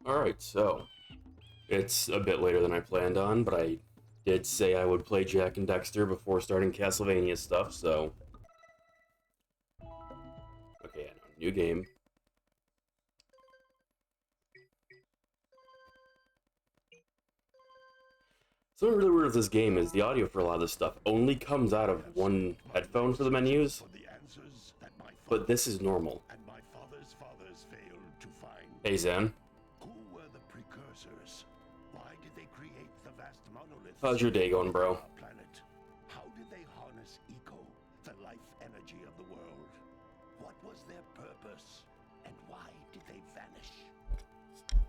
Alright, so it's a bit later than I planned on, but I did say I would play Jak and Daxter before starting Castlevania stuff, so... Okay, yeah, no, new game. Something really weird with this game is the audio for a lot of this stuff only comes out of one headphone for the menus, but this is normal. Hey, Zen. Who were the precursors? Why did they create the vast monoliths? How's your day going, bro? On our planet? How did they harness eco, the life energy of the world? What was their purpose? And why did they vanish?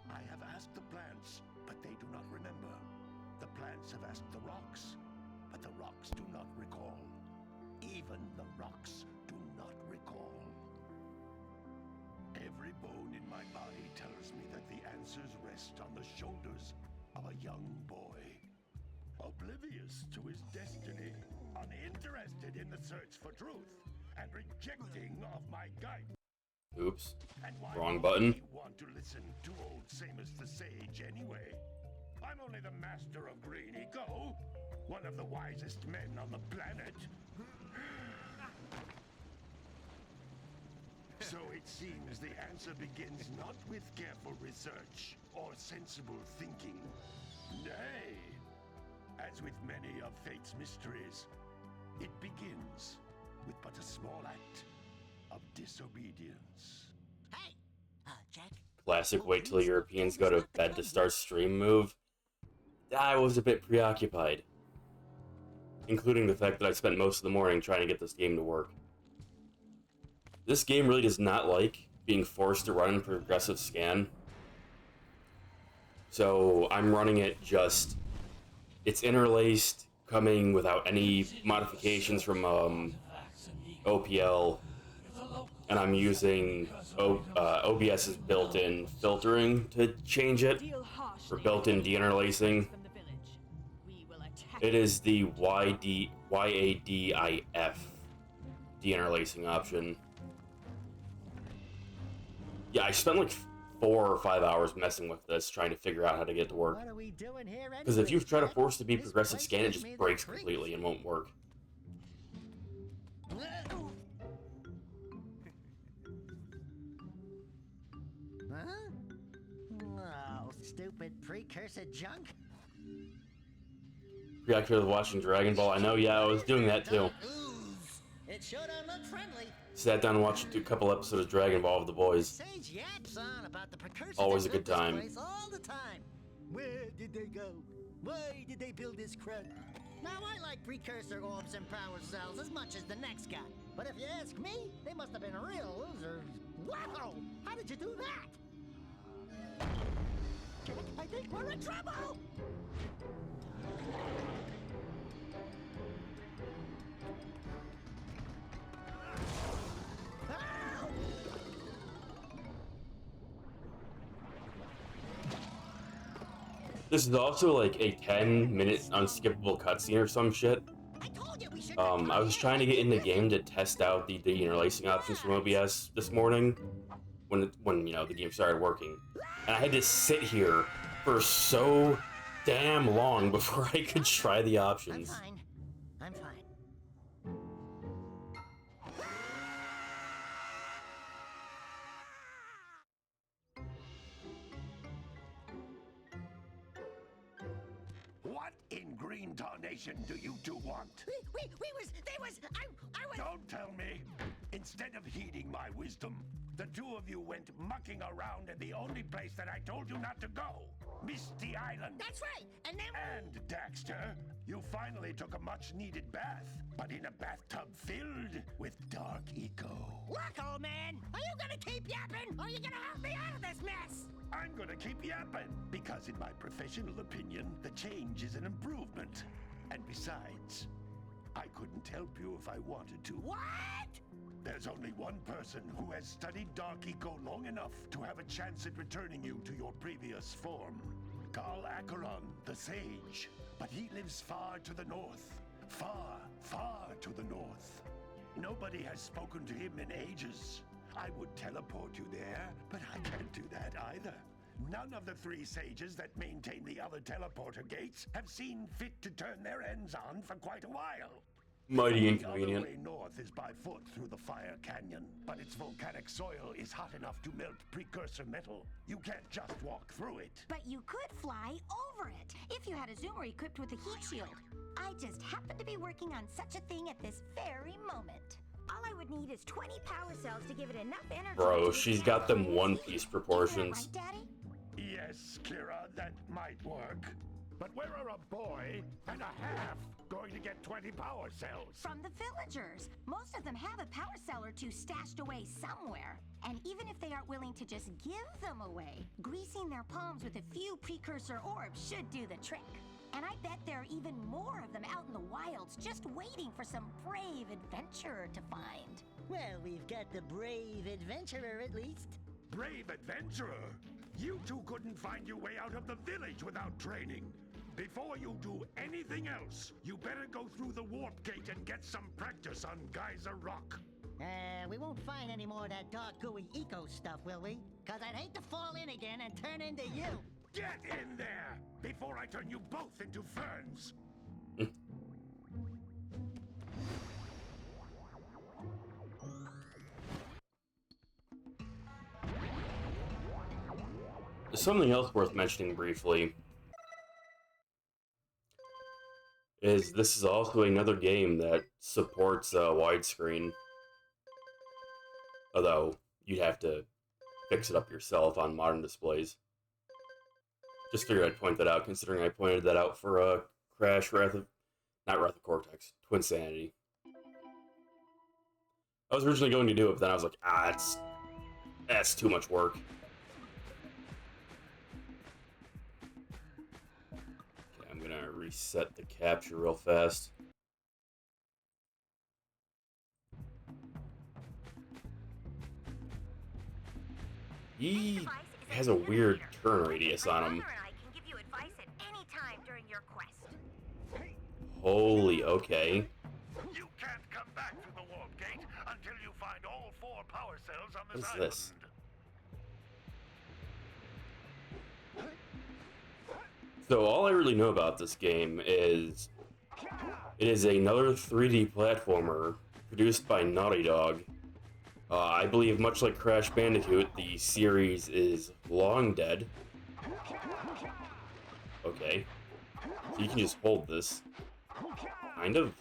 I have asked the plants, but they do not remember. The plants have asked the rocks, but the rocks do not recall. Even the rocks do not recall. Every bone in my body tells me that the answers rest on the shoulders of a young boy. Oblivious to his destiny, uninterested in the search for truth, and rejecting of my guidance. Oops. And why Wrong would button. he want to listen to old Samus the Sage anyway? I'm only the master of green eco, one of the wisest men on the planet. So it seems the answer begins not with careful research or sensible thinking. Nay, as with many of fate's mysteries, it begins with but a small act of disobedience. Hey, Jack. Classic wait till Europeans go to bed to start stream move. I was a bit preoccupied. Including the fact that I spent most of the morning trying to get this game to work. This game really does not like being forced to run in progressive scan. So I'm running it just... It's interlaced, coming without any modifications from OPL. And I'm using OBS's built-in filtering to change it, for built-in deinterlacing. It is the YADIF deinterlacing option. Yeah, I spent like 4 or 5 hours messing with this, trying to figure out how to get it to work. Because if you try to force it to be progressive scan, it just breaks completely and won't work. Huh? Oh, stupid precursor junk. Preoccupied with watching Dragon Ball. I know, yeah, I was doing that too. It sure don't look friendly. Sat down and watched a couple episodes of Dragon Ball with the boys. Sage yaps on about the precursors. Always that a good built this time. place all the time. Where did they go? Why did they build this crud? Now I like precursor orbs and power cells as much as the next guy. But if you ask me, they must have been real losers. Wow! How did you do that? Jack, I think we're in trouble! Ow! This is also like a 10-minute unskippable cutscene or some shit. I told you we should I was trying to get in the game to test out the deinterlacing options from OBS this morning when you know the game started working, and I had to sit here for so damn long before I could try the options. I'm fine. I'm fine. What in green tarnation do you two want? They was, I was... Don't tell me! Instead of heeding my wisdom, the two of you went mucking around in the only place that I told you not to go, Misty Island. That's right, and then... And, Daxter, you finally took a much-needed bath, but in a bathtub filled with dark eco. Look, old man, are you gonna keep yapping, or are you gonna help me out of this mess? I'm gonna keep yapping, because in my professional opinion, the change is an improvement. And besides, I couldn't help you if I wanted to. What? There's only one person who has studied Dark Eco long enough to have a chance at returning you to your previous form. Carl Acheron, the Sage. But he lives far to the north. Far, far to the north. Nobody has spoken to him in ages. I would teleport you there, but I can't do that either. None of the three sages that maintain the other teleporter gates have seen fit to turn their ends on for quite a while. Mighty The inconvenient. other way north is by foot through the Fire Canyon, but its volcanic soil is hot enough to melt precursor metal. You can't just walk through it. But you could fly over it if you had a zoomer equipped with a heat shield. I just happen to be working on such a thing at this very moment. All I would need is 20 power cells to give it enough energy. Bro, to she's withstand got them fire One heat. Piece Isn't proportions. that right, Daddy? Yes, Kira, that might work. But where are a boy and a half going to get 20 power cells? From the villagers. Most of them have a power cell or two stashed away somewhere. And even if they aren't willing to just give them away, greasing their palms with a few precursor orbs should do the trick. And I bet there are even more of them out in the wilds just waiting for some brave adventurer to find. Well, we've got the brave adventurer at least. Brave adventurer! You two couldn't find your way out of the village without training. Before you do anything else, you better go through the warp gate and get some practice on Geyser Rock. We won't find any more of that dark gooey eco stuff, will we? 'Cause I'd hate to fall in again and turn into you. Get in there before I turn you both into ferns. Something else worth mentioning briefly is this is also another game that supports widescreen. Although, you'd have to fix it up yourself on modern displays. Just figured I'd point that out, considering I pointed that out for Crash not Wrath of Cortex, Twin Sanity. I was originally going to do it, but then I was like, that's too much work. Okay, I'm gonna reset the capture real fast. He has a weird turn radius on him. Holy, okay. You can't come back through the warp gate until you find all 4 power cells on this What is island. this? So all I really know about this game is it is another 3D platformer produced by Naughty Dog. I believe, much like Crash Bandicoot, the series is long dead. Okay. So you can just hold this. Kind of.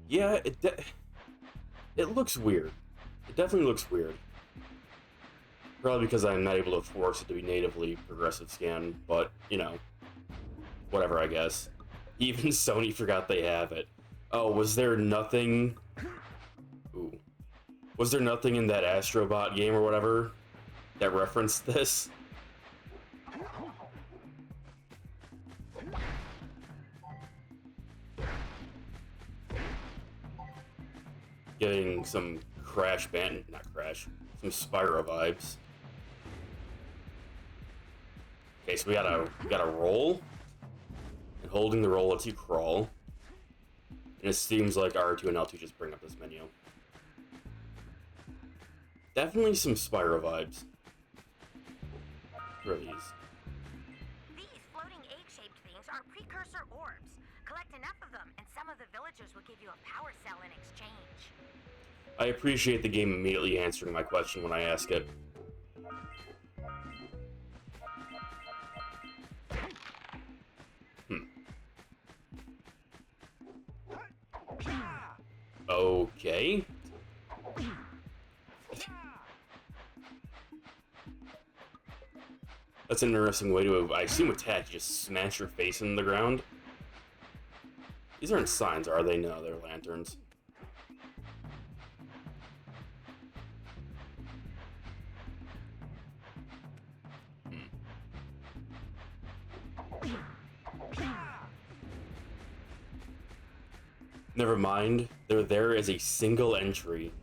Yeah, it looks weird. It definitely looks weird. Probably because I'm not able to force it to be natively progressive scan, but, you know, whatever, I guess. Even Sony forgot they have it. Oh, was there nothing... Ooh. Was there nothing in that Astrobot game or whatever that referenced this? Getting some some Spyro vibes. Okay, so we gotta roll. And holding the roll lets you crawl. And it seems like R2 and L2 just bring up this menu. Definitely some Spyro vibes. What are these? These floating egg-shaped things are precursor orbs. Collect enough of them, and some of the villagers will give you a power cell in exchange. I appreciate the game immediately answering my question when I ask it. Okay. That's an interesting way to, I assume, attack. You just smash your face in the ground. These aren't signs, are they? No, they're lanterns. Never mind, they're there as a single entry.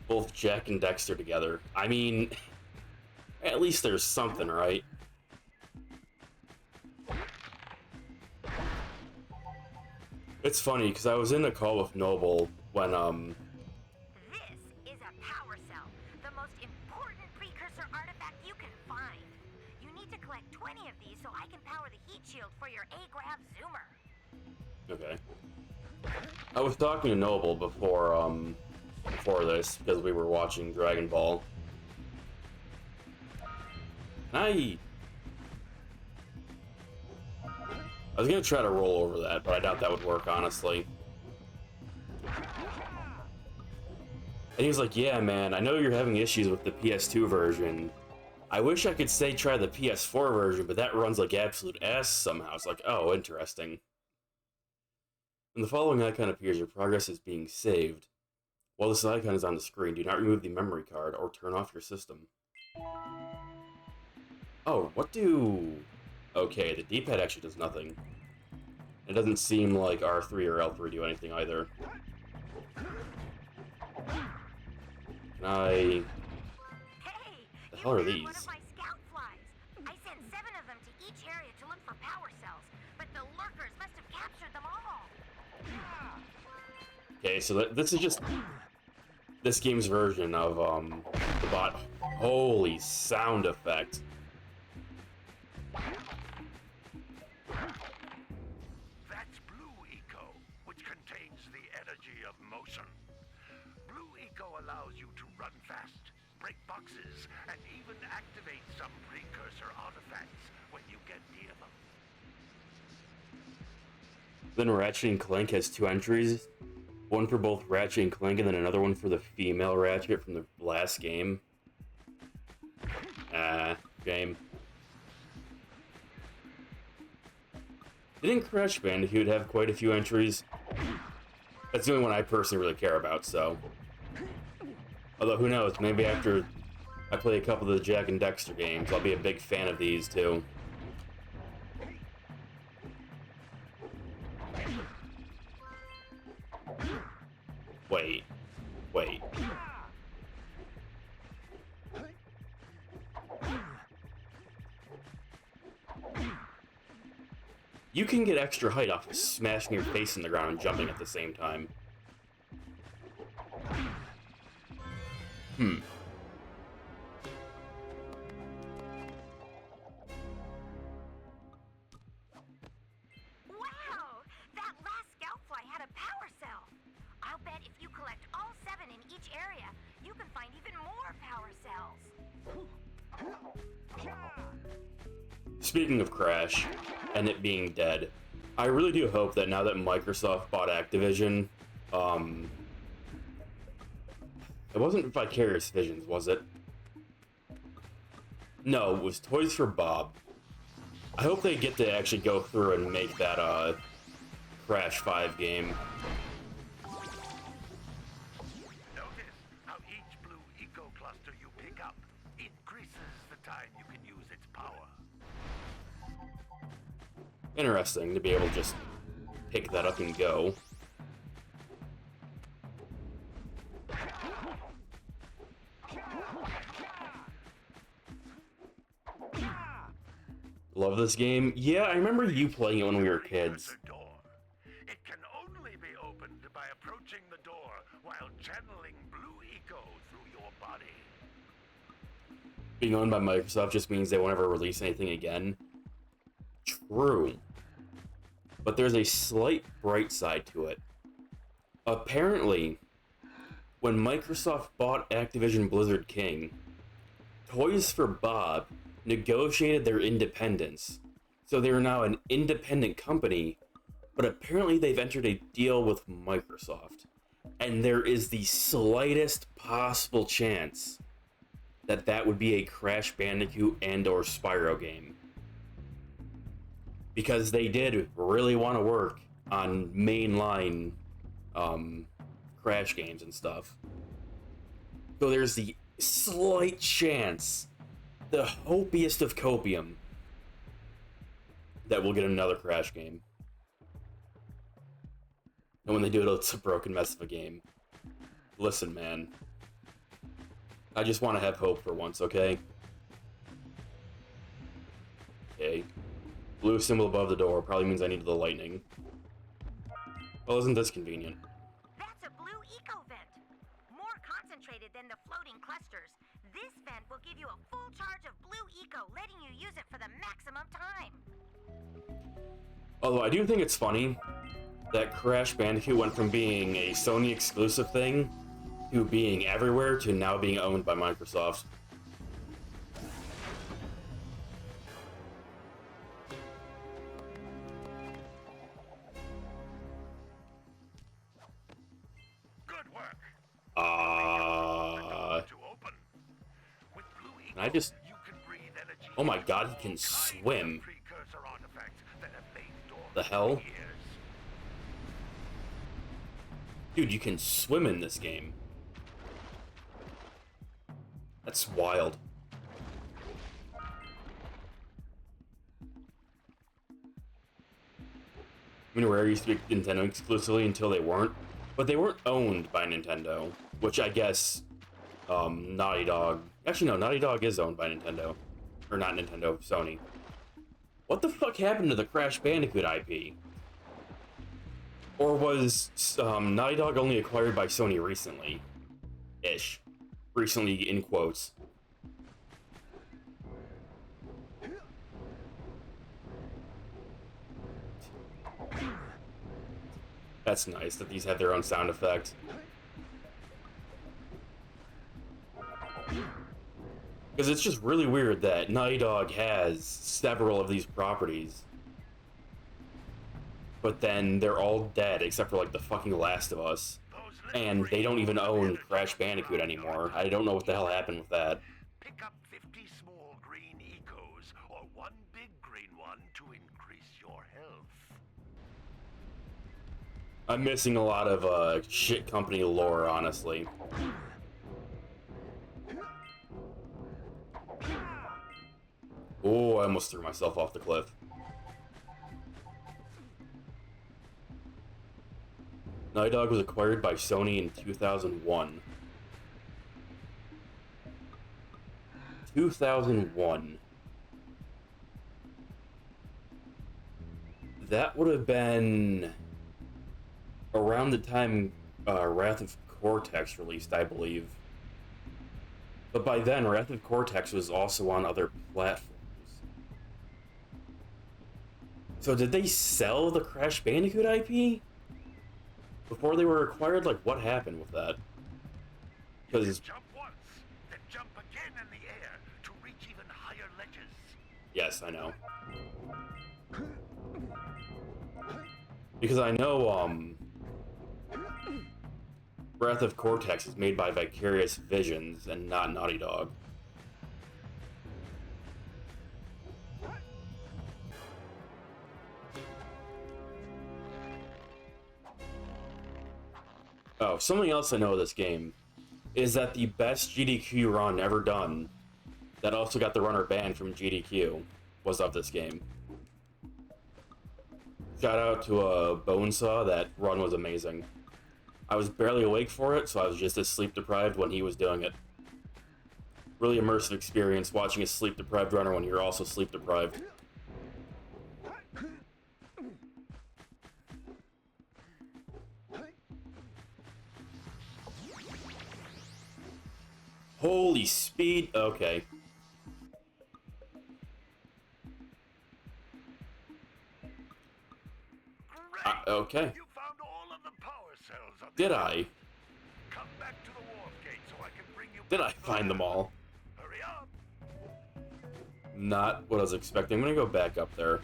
Both Jak and Daxter together. I mean, at least there's something, right? It's funny, because I was in a call with Noble when, This is collect 20 of these so I can power the heat shield for your A-Grav zoomer. Okay. I was talking to Noble before this, because we were watching Dragon Ball. I was gonna try to roll over that, but I doubt that would work, honestly. And he was like, yeah, man, I know you're having issues with the PS2 version. I wish I could say try the PS4 version, but that runs like absolute ass somehow. It's like, oh, interesting. When the following icon appears, your progress is being saved. While this icon is on the screen, do not remove the memory card or turn off your system. Oh, what do... Okay, the D-pad actually does nothing. It doesn't seem like R3 or L3 do anything either. Can I... Hey, The hell are you these? one of my scout flies. I sent 7 of them to each area to look for power cells, but the lurkers must have captured them all. Okay, so this is just this game's version of the bot. Holy sound effect! That's Blue Eco, which contains the energy of motion. Blue Eco allows you to run fast, break boxes, and even activate some precursor artifacts when you get near them. Then Ratchet and Clank has 2 entries. One for both Ratchet and Clank, and then another one for the female Ratchet from the last game. Shame. Didn't Crash Bandicoot have quite a few entries? That's the only one I personally really care about, so... Although, who knows, maybe after I play a couple of the Jak and Daxter games, I'll be a big fan of these, too. Wait. You can get extra height off of smashing your face in the ground and jumping at the same time. Wow! That last scout fly had a power cell. I'll bet if you collect all 7 in each area, you can find even more power cells. Speaking of Crash, and it being dead, I really do hope that now that Microsoft bought Activision, it wasn't Vicarious Visions, was it? No, it was Toys for Bob. I hope they get to actually go through and make that, Crash 5 game. Notice how each Blue Eco cluster you pick up increases the time you can use its power. Interesting to be able to just pick that up and go. Love this game. Yeah, I remember you playing it when we were kids. Door. It can only be opened by approaching the door while channeling Blue Eco through your body. Being owned by Microsoft just means they won't ever release anything again. True. But there's a slight bright side to it. Apparently, when Microsoft bought Activision Blizzard King, Toys for Bob negotiated their independence. So they are now an independent company, but apparently they've entered a deal with Microsoft. And there is the slightest possible chance that that would be a Crash Bandicoot and or Spyro game. Because they did really want to work on mainline Crash games and stuff. So there's the slight chance, the hopiest of copium, that we'll get another Crash game. And when they do it, it's a broken mess of a game. Listen, man. I just want to have hope for once, okay? Okay. Blue symbol above the door probably means I need the lightning. Well, isn't this convenient? That's a Blue Eco vent. More concentrated than the floating clusters. This vent will give you a full charge of blue eco, letting you use it for the maximum time. Although I do think it's funny that Crash Bandicoot went from being a Sony exclusive thing to being everywhere to now being owned by Microsoft. Good work. Can I just... Oh my god, he can swim. The hell? Dude, you can swim in this game. That's wild. I mean, Rare used to be Nintendo exclusively until they weren't. But they weren't owned by Nintendo, which I guess Naughty Dog... Actually, no, Naughty Dog is owned by Nintendo. Or not Nintendo, Sony. What the fuck happened to the Crash Bandicoot IP? Or was Naughty Dog only acquired by Sony recently? Ish. Recently, in quotes. That's nice that these have their own sound effect. Because it's just really weird that Naughty Dog has several of these properties. But then they're all dead except for like the fucking Last of Us. And they don't even own Crash Bandicoot anymore. I don't know what the hell happened with that. Pick up 50 small green ecos or one big green one to increase your health. I'm missing a lot of shit company lore, honestly. Oh, I almost threw myself off the cliff. Naughty Dog was acquired by Sony in 2001. 2001. That would have been around the time Wrath of Cortex released, I believe. But by then, Wrath of Cortex was also on other platforms. So did they sell the Crash Bandicoot IP? Before they were acquired? Like, what happened with that? Because... Jump once, then jump again in the air to reach even higher ledges. Yes, I know. Because I know, Wrath of Cortex is made by Vicarious Visions and not Naughty Dog. Oh, something else I know of this game is that the best GDQ run ever done, that also got the runner banned from GDQ, was of this game. Shout out to Bonesaw, that run was amazing. I was barely awake for it, so I was just as sleep deprived when he was doing it. Really immersive experience watching a sleep deprived runner when you're also sleep deprived. Holy speed, okay. Okay. You found all of the power cells on Did I? Come back to the wharf gate so I can bring you Did I back to find them all? Hurry up. Not what I was expecting. I'm gonna go back up there.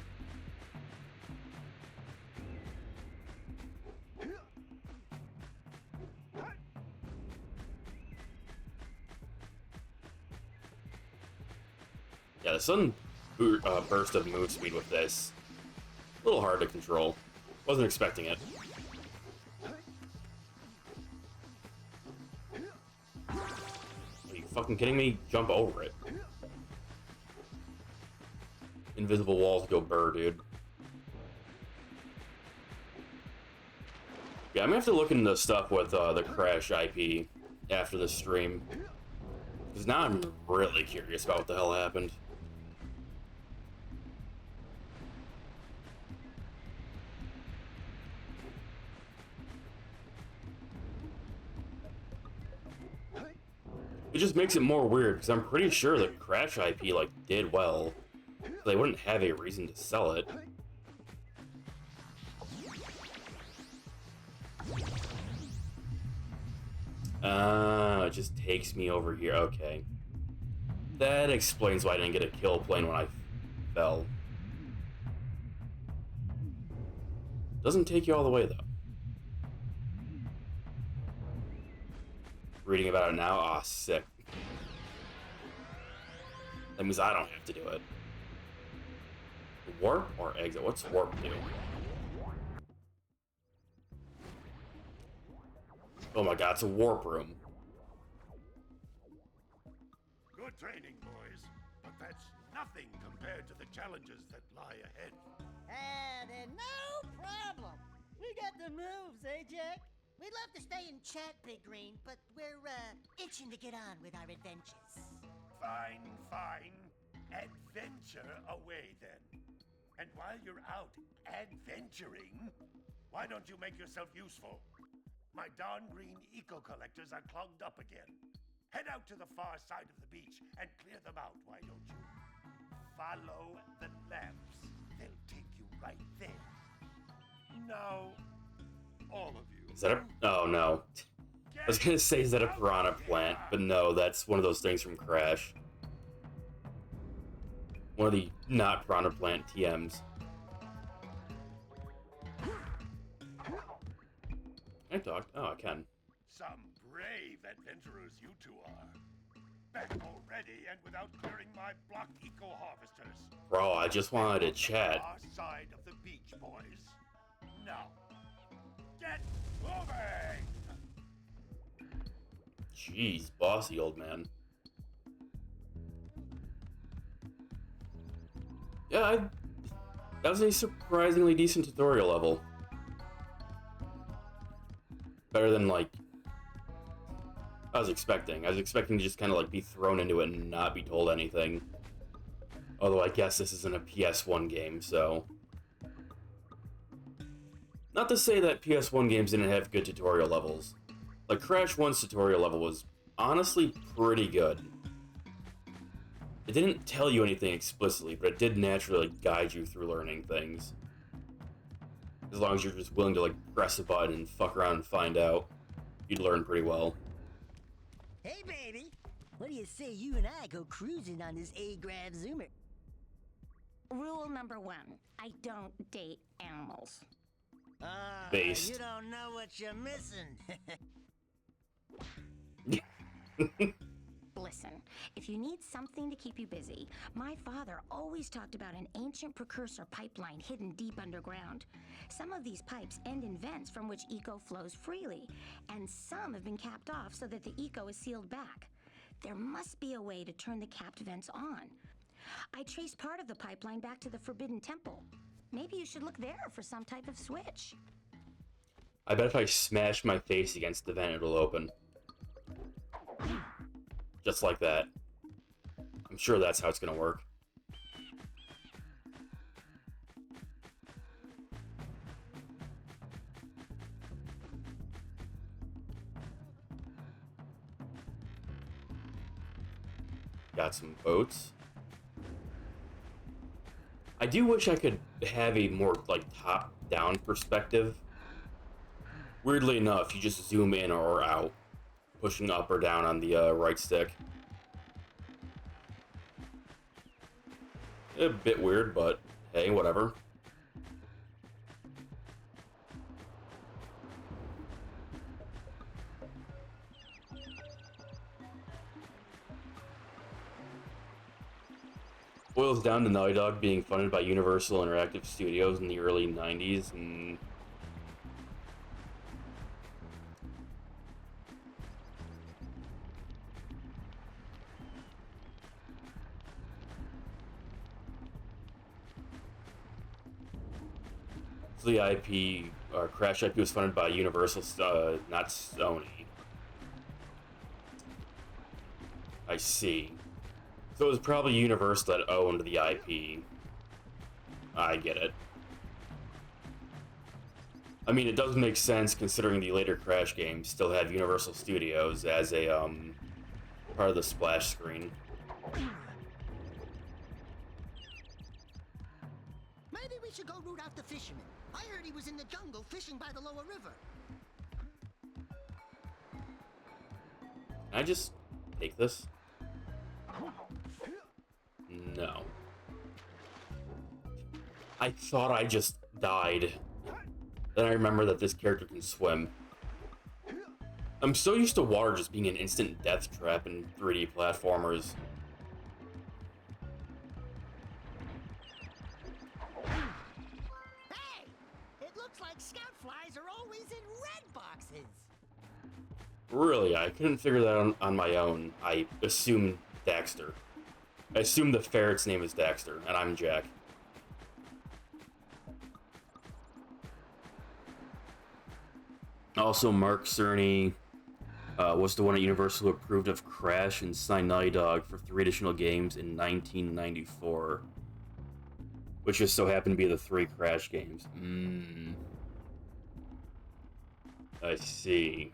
Yeah, the sudden burst of move speed with this, a little hard to control. Wasn't expecting it. Are you fucking kidding me? Jump over it. Invisible walls go burr, dude. Yeah, I'm gonna have to look into stuff with the Crash IP after this stream. Because now I'm really curious about what the hell happened. It just makes it more weird, because I'm pretty sure the Crash IP, like, did well. So they wouldn't have a reason to sell it. It just takes me over here. Okay. That explains why I didn't get a kill plane when I fell. Doesn't take you all the way, though. Reading about it now? Ah, sick. That means I don't have to do it. Warp or exit? What's warp do? Oh my god, it's a warp room. Good training, boys, but that's nothing compared to the challenges that lie ahead. And no problem. We got the moves, eh, Jack? We'd love to stay and chat, Big Green, but we're itching to get on with our adventures. Fine, fine. Adventure away, then. And while you're out adventuring, why don't you make yourself useful? My darn green eco-collectors are clogged up again. Head out to the far side of the beach and clear them out, why don't you? Follow the lamps. They'll take you right there. Now, all of you. Is that a... Oh, no. I was gonna say, is that a piranha plant? But no, that's one of those things from Crash. One of the not piranha plant TMs. Can I talk? Oh, I can. Some brave adventurers you two are. Back already and without clearing my blocked eco-harvesters. Bro, I just wanted to chat. Far side of the beach, boys. Now, get moving! Jeez, bossy old man. Yeah, that was a surprisingly decent tutorial level. Better than, like, I was expecting. I was expecting to just kind of, like, be thrown into it and not be told anything. Although I guess this isn't a PS1 game, so... Not to say that PS1 games didn't have good tutorial levels. Like, Crash 1's tutorial level was honestly pretty good. It didn't tell you anything explicitly, but it did naturally, like, guide you through learning things. As long as you're just willing to, like, press a button and fuck around and find out, you'd learn pretty well. Hey, baby. What do you say you and I go cruising on this A-Grav Zoomer? Rule number 1, I don't date animals. Based. You don't know what you're missing. Listen, if you need something to keep you busy, my father always talked about an ancient precursor pipeline hidden deep underground. Some of these pipes end in vents from which eco flows freely, and some have been capped off so that the eco is sealed back. There must be a way to turn the capped vents on. I traced part of the pipeline back to the Forbidden Temple. Maybe you should look there for some type of switch. I bet if I smash my face against the vent, it'll open. Just like that. I'm sure that's how it's gonna work. Got some boats. I do wish I could have a more, like, top-down perspective. Weirdly enough, you just zoom in or out, pushing up or down on the right stick. A bit weird, but hey, whatever. Boils down to Naughty Dog being funded by Universal Interactive Studios in the early 90s, and so the IP, or Crash IP, was funded by Universal, not Sony. I see. So it was probably Universal that owned the IP. I get it. I mean, it does make sense considering the later Crash games still had Universal Studios as a part of the splash screen. Maybe we should go root out the fisherman. I heard he was in the jungle fishing by the lower river. Can I just take this? No. I thought I just died. Then I remember that this character can swim. I'm so used to water just being an instant death trap in 3D platformers. Hey! It looks like scout flies are always in red boxes. Really, I couldn't figure that on my own. I assumed Daxter. I assume the ferret's name is Daxter, and I'm Jak. Also, Mark Cerny was the one at Universal who approved of Crash and signed Naughty Dog for 3 additional games in 1994. Which just so happened to be the 3 Crash games. I see.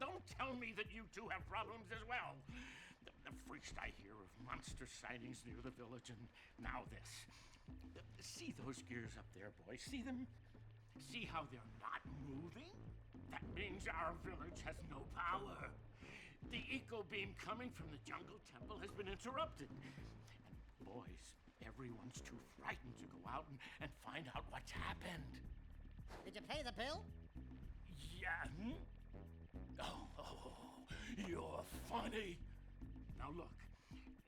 Don't tell me that you two have problems as well. The first I hear of monster sightings near the village, and now this. See those gears up there, boys? See them? See how they're not moving? That means our village has no power. The eco beam coming from the jungle temple has been interrupted. And boys, everyone's too frightened to go out and find out what's happened. Did you pay the bill? Yeah. Oh, you're funny. Now look,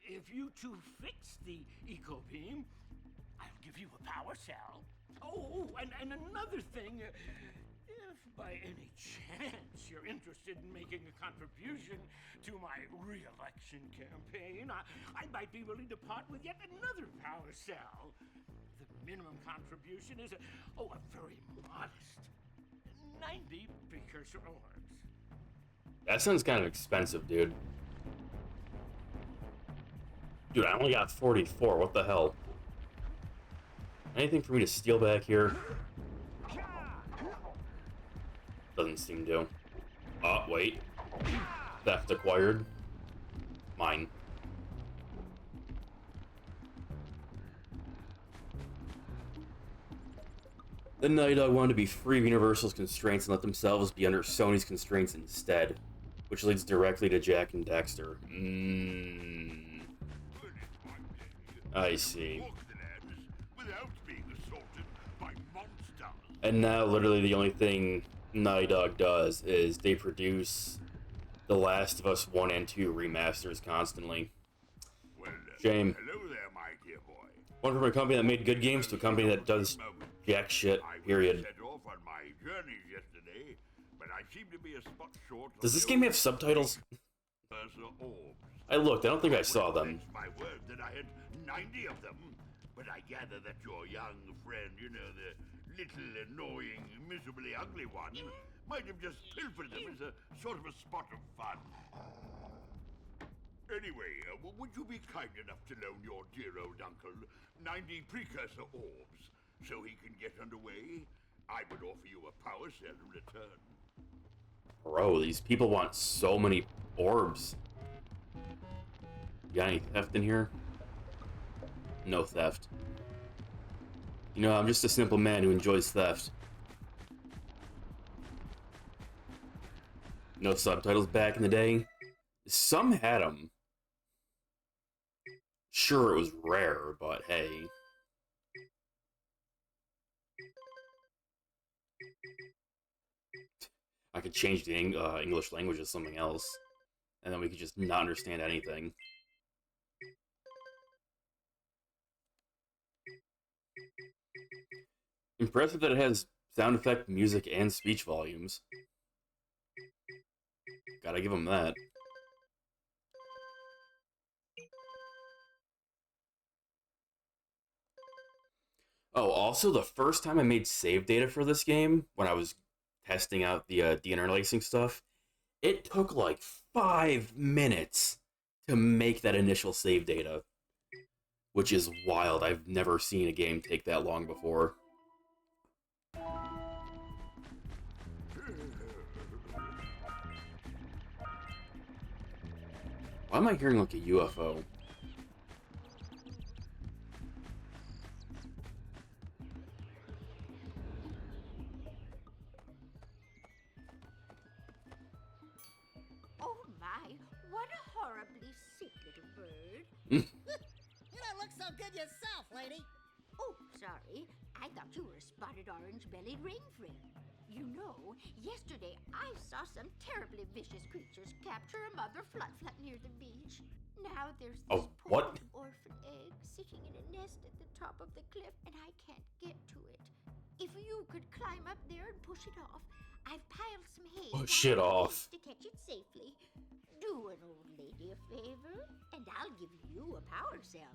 if you two fix the eco beam, I'll give you a power cell. Oh, and another thing, if by any chance you're interested in making a contribution to my re-election campaign, I might be willing to part with yet another power cell. The minimum contribution is a very modest 90 precursor orbs. That sounds kind of expensive, dude. Dude, I only got 44. What the hell? Anything for me to steal back here? Doesn't seem to. Oh, wait. Theft acquired. Mine. Then Naughty Dog wanted to be free of Universal's constraints and let themselves be under Sony's constraints instead, which leads directly to Jak and Daxter. I see. And now, literally, the only thing Naughty Dog does is they produce The Last of Us 1 and 2 remasters constantly. Shame. Hello there, my dear boy. Went from a company that made good games to a company that does jack shit, period. Set off on my journeys yesterday, but I seem to be a spot short. Does this game have subtitles? I looked, I don't think I saw them. My word that I had 90 of them, but I gather that your young friend, you know, the little annoying, miserably ugly one, might have just pilfered them as a sort of a spot of fun. Anyway, would you be kind enough to loan your dear old uncle 90 precursor orbs so he can get underway? I would offer you a power cell in return. Bro, these people want so many orbs. You got any theft in here? No theft. You know, I'm just a simple man who enjoys theft. No subtitles back in the day. Some had them. Sure, it was rare, but hey. I could change the English language to something else, and then we could just not understand anything. Impressive that it has sound effect, music, and speech volumes. Gotta give them that. Oh, also, the first time I made save data for this game, when I was testing out the deinterlacing stuff, it took like 5 minutes to make that initial save data. Which is wild. I've never seen a game take that long before. Why am I hearing like a UFO? Oh my, what a horribly sick little bird. You don't look so good yourself, lady. Oh, sorry. I thought you were a spotted orange-bellied rainfriend. You know, yesterday I saw some terribly vicious creatures capture a mother flut-flut near the beach. Now there's this Oh, what? poor orphan egg sitting in a nest at the top of the cliff, and I can't get to it. If you could climb up there and push it off, I've piled some hay Push it down the off. beach to catch it safely. Do an old lady a favor, and I'll give you a power cell.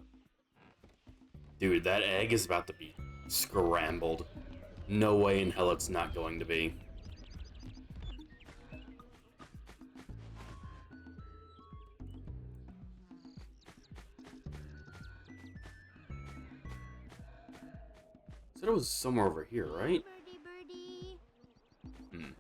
Dude, that egg is about to be scrambled. No way in hell it's not going to be. Said it was somewhere over here, right? Birdie, birdie. Hmm.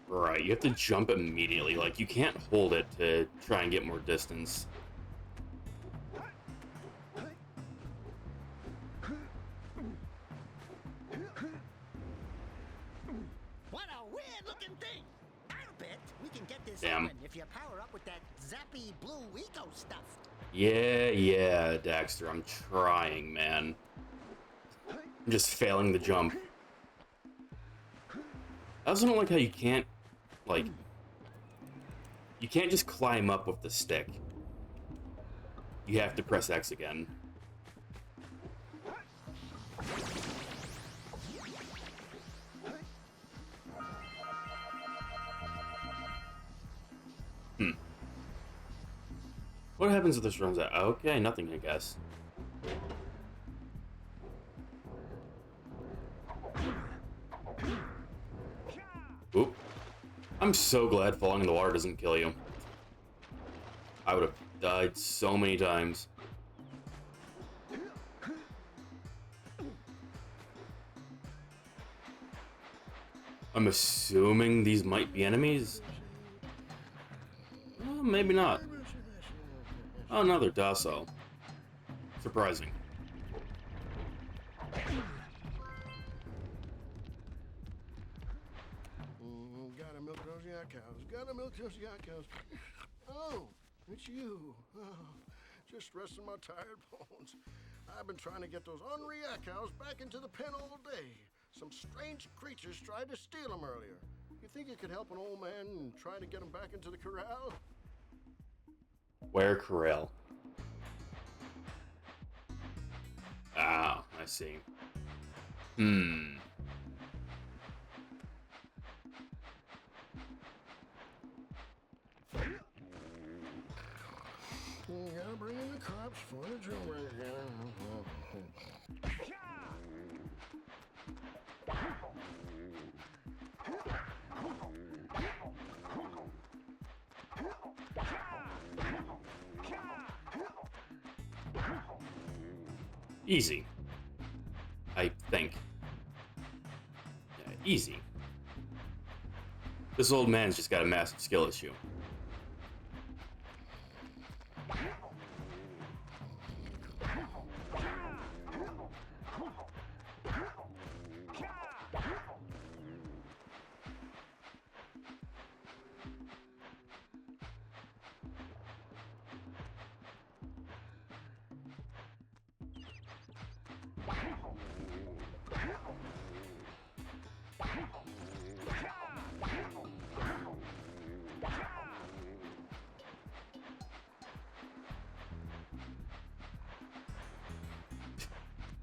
Right, you have to jump immediately. Like, you can't hold it to try and get more distance. What a weird-looking thing. I'll bet we can get this Damn. open if you power up with that zappy blue eco stuff. Yeah, Daxter, I'm trying, man. I'm just failing the jump. I also don't like how you can't, like... You can't just climb up with the stick. You have to press X again. What happens if this runs out? Okay, nothing, I guess. Oop. I'm so glad falling in the water doesn't kill you. I would have died so many times. I'm assuming these might be enemies? Well, maybe not. Oh, no, they're docile. Surprising. Gotta milk those yak cows. Gotta milk those yak cows. Oh, it's you. Oh, just resting my tired bones. I've been trying to get those ornery yak cows back into the pen all day. Some strange creatures tried to steal them earlier. You think you could help an old man and try to get them back into the corral? Where corral? Ah, I see. Gotta bring in the cops for the drill right here. Easy. I think. Yeah, easy. This old man's just got a massive skill issue.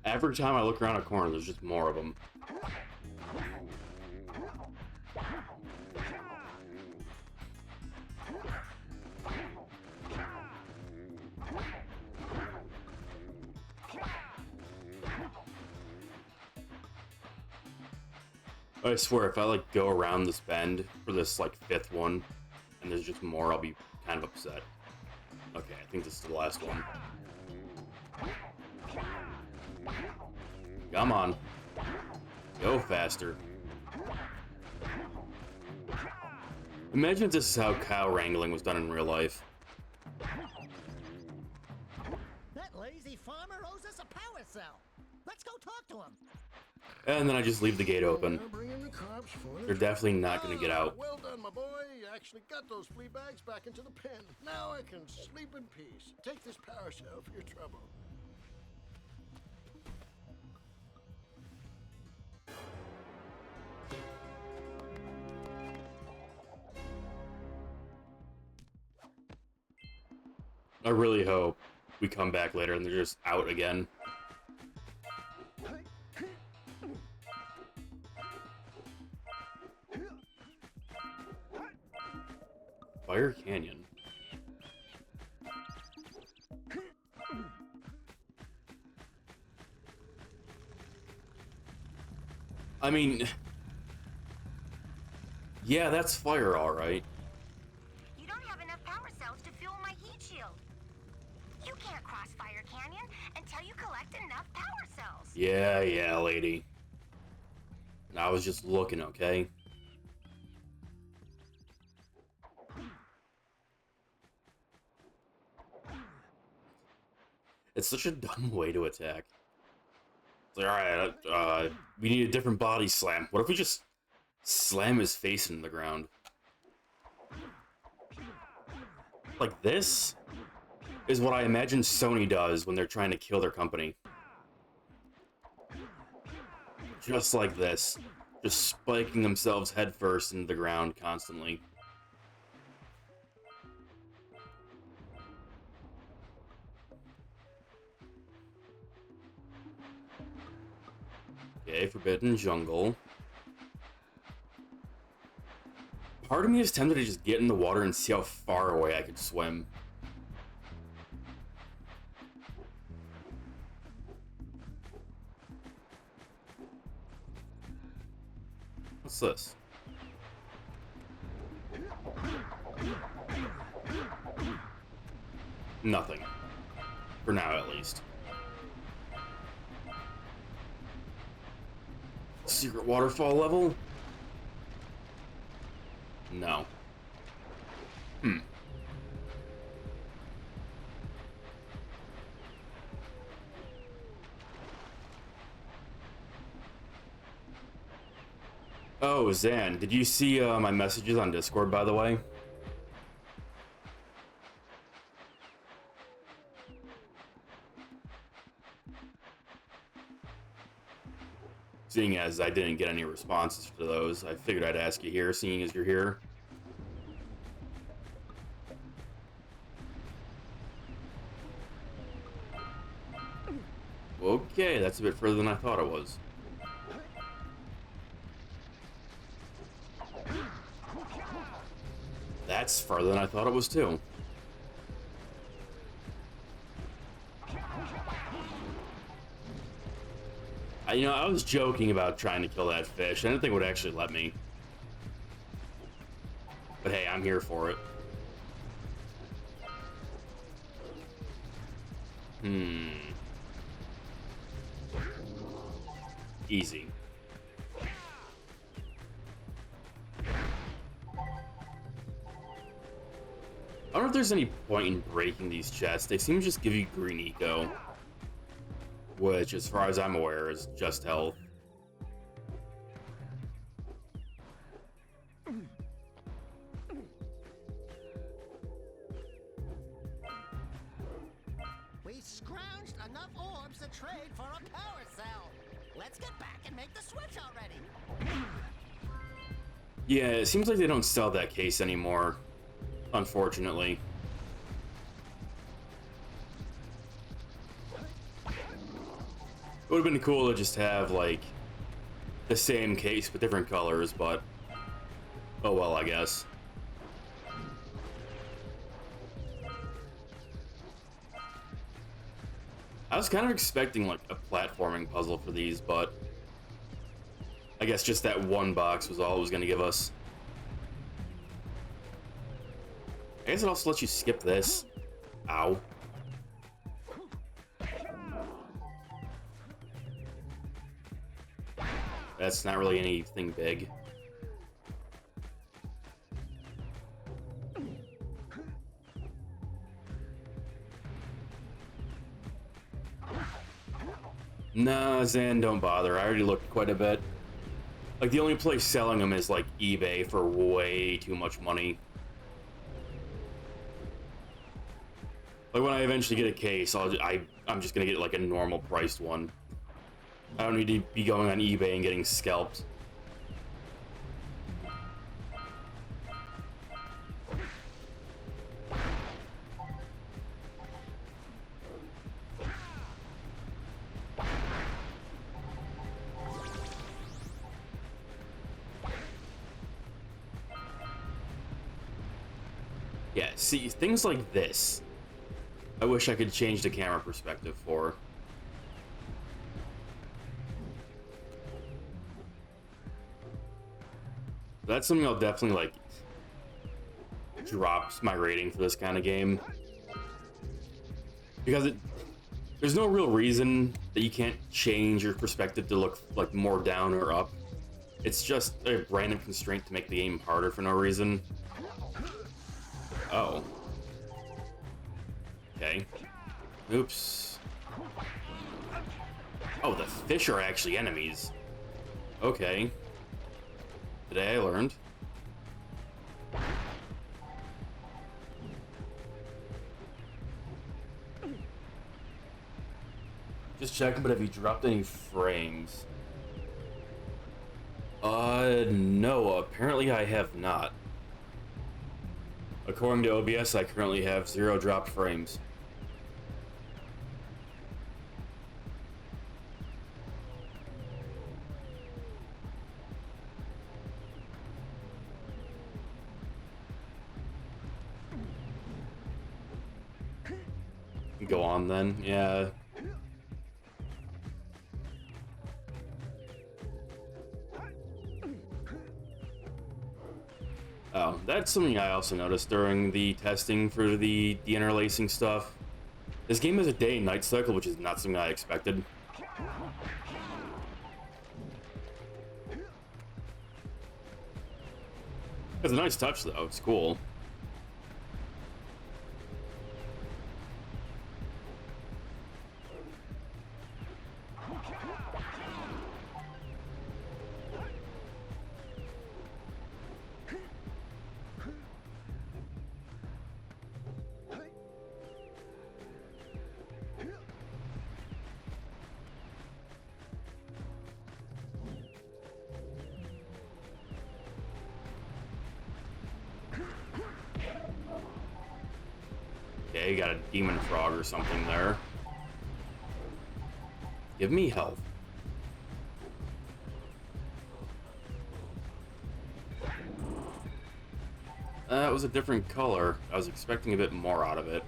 Every time I look around a corner, there's just more of them. I swear, if I like go around this bend for this like fifth one, and there's just more, I'll be kind of upset. Okay, I think this is the last one. Come on. Go faster. Imagine if this is how cow wrangling was done in real life. That lazy farmer owes us a power cell. Let's go talk to him. And then I just leave the gate open. Now bring in the cops for They're definitely not going to get out. Well done, my boy. You actually got those flea bags back into the pen. Now I can sleep in peace. Take this power cell for your trouble. I really hope we come back later and they're just out again. Fire Canyon. I mean, yeah, that's fire, all right. You don't have enough power cells to fuel my heat shield. You can't cross Fire Canyon until you collect enough power cells. Yeah, lady. I was just looking, okay? It's such a dumb way to attack. It's like, alright, we need a different body slam. What if we just slam his face into the ground? Like this is what I imagine Sony does when they're trying to kill their company. Just like this. Just spiking themselves headfirst into the ground constantly. Okay, Forbidden Jungle. Part of me is tempted to just get in the water and see how far away I could swim. What's this? Nothing. For now, at least. Secret waterfall level? No. Oh, Zan, did you see my messages on Discord, by the way? Seeing as I didn't get any responses to those, I figured I'd ask you here, seeing as you're here. Okay, that's a bit further than I thought it was. That's farther than I thought it was, too. You know, I was joking about trying to kill that fish. I didn't think it would actually let me. But hey, I'm here for it. Easy. I don't know if there's any point in breaking these chests. They seem to just give you green eco. Which, as far as I'm aware, is just health. We scrounged enough orbs to trade for a power cell. Let's get back and make the switch already. Yeah, it seems like they don't sell that case anymore, unfortunately. It would have been cool to just have, like, the same case with different colors, but oh well, I guess. I was kind of expecting, like, a platforming puzzle for these, but I guess just that one box was all it was going to give us. I guess it also lets you skip this. Ow. That's not really anything big. Nah, Zan, don't bother. I already looked quite a bit. Like, the only place selling them is, like, eBay for way too much money. Like, when I eventually get a case, I'm just gonna get, like, a normal priced one. I don't need to be going on eBay and getting scalped. Yeah, see, things like this, I wish I could change the camera perspective for. That's something I'll definitely, like, drop my rating for this kind of game. Because there's no real reason that you can't change your perspective to look, like, more down or up. It's just a random constraint to make the game harder for no reason. Oh. Okay. Oops. Oh, the fish are actually enemies. Okay. Today I learned. Just checking, but have you dropped any frames? No, apparently I have not. According to OBS, I currently have 0 dropped frames. Go on then, yeah. Oh, that's something I also noticed during the testing for the deinterlacing stuff. This game has a day and night cycle, which is not something I expected. It's a nice touch though, it's cool. Okay, got a demon frog or something there. Give me health. That was a different color. I was expecting a bit more out of it.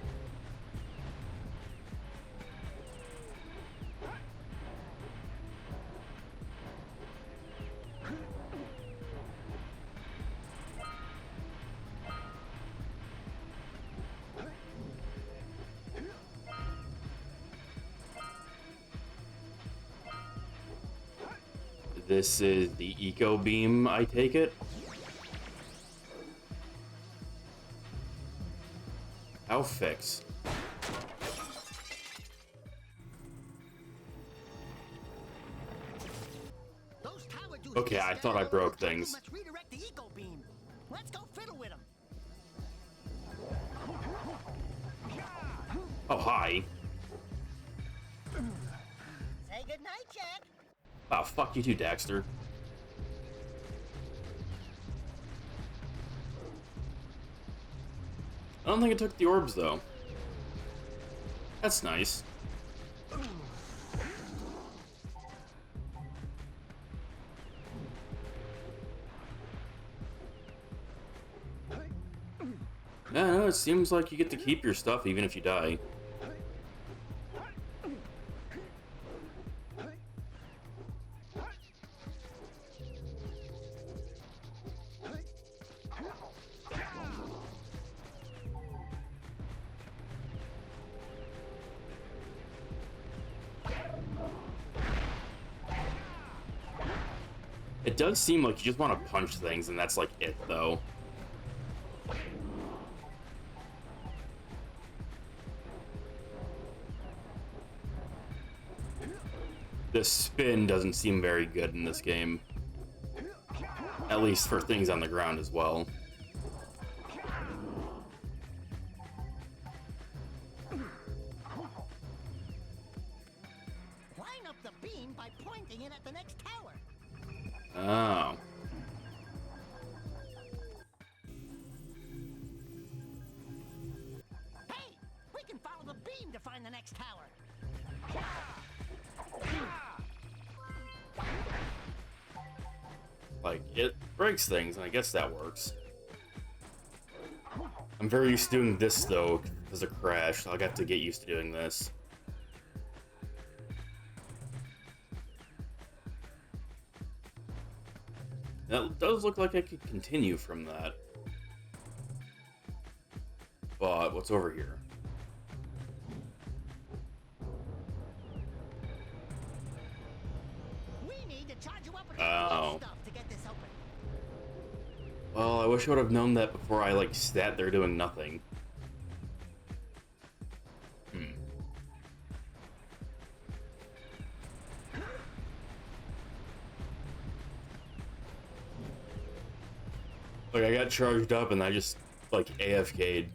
This is the eco beam, I take it. How fix? Okay, I thought I broke things. Let's redirect the eco beam. Let's go fiddle with them. Oh, hi. Say goodnight, Jak. Oh, fuck you too, Daxter. I don't think it took the orbs, though. That's nice. Yeah, no, it seems like you get to keep your stuff even if you die. It does seem like you just want to punch things, and that's like it, though. The spin doesn't seem very good in this game. At least for things on the ground as well. Line up the beam by pointing it at the next tower. Oh. Hey, we can follow the beam to find the next tower. Like, it breaks things, and I guess that works. I'm very used to doing this, though, because of Crash, so I'll have to get used to doing this. That does look like I could continue from that. But, what's over here? We need to charge you up with Oh. stuff to get this open. Well, I wish I would have known that before I, like, sat there doing nothing. Like, I got charged up and I just, like, AFK'd.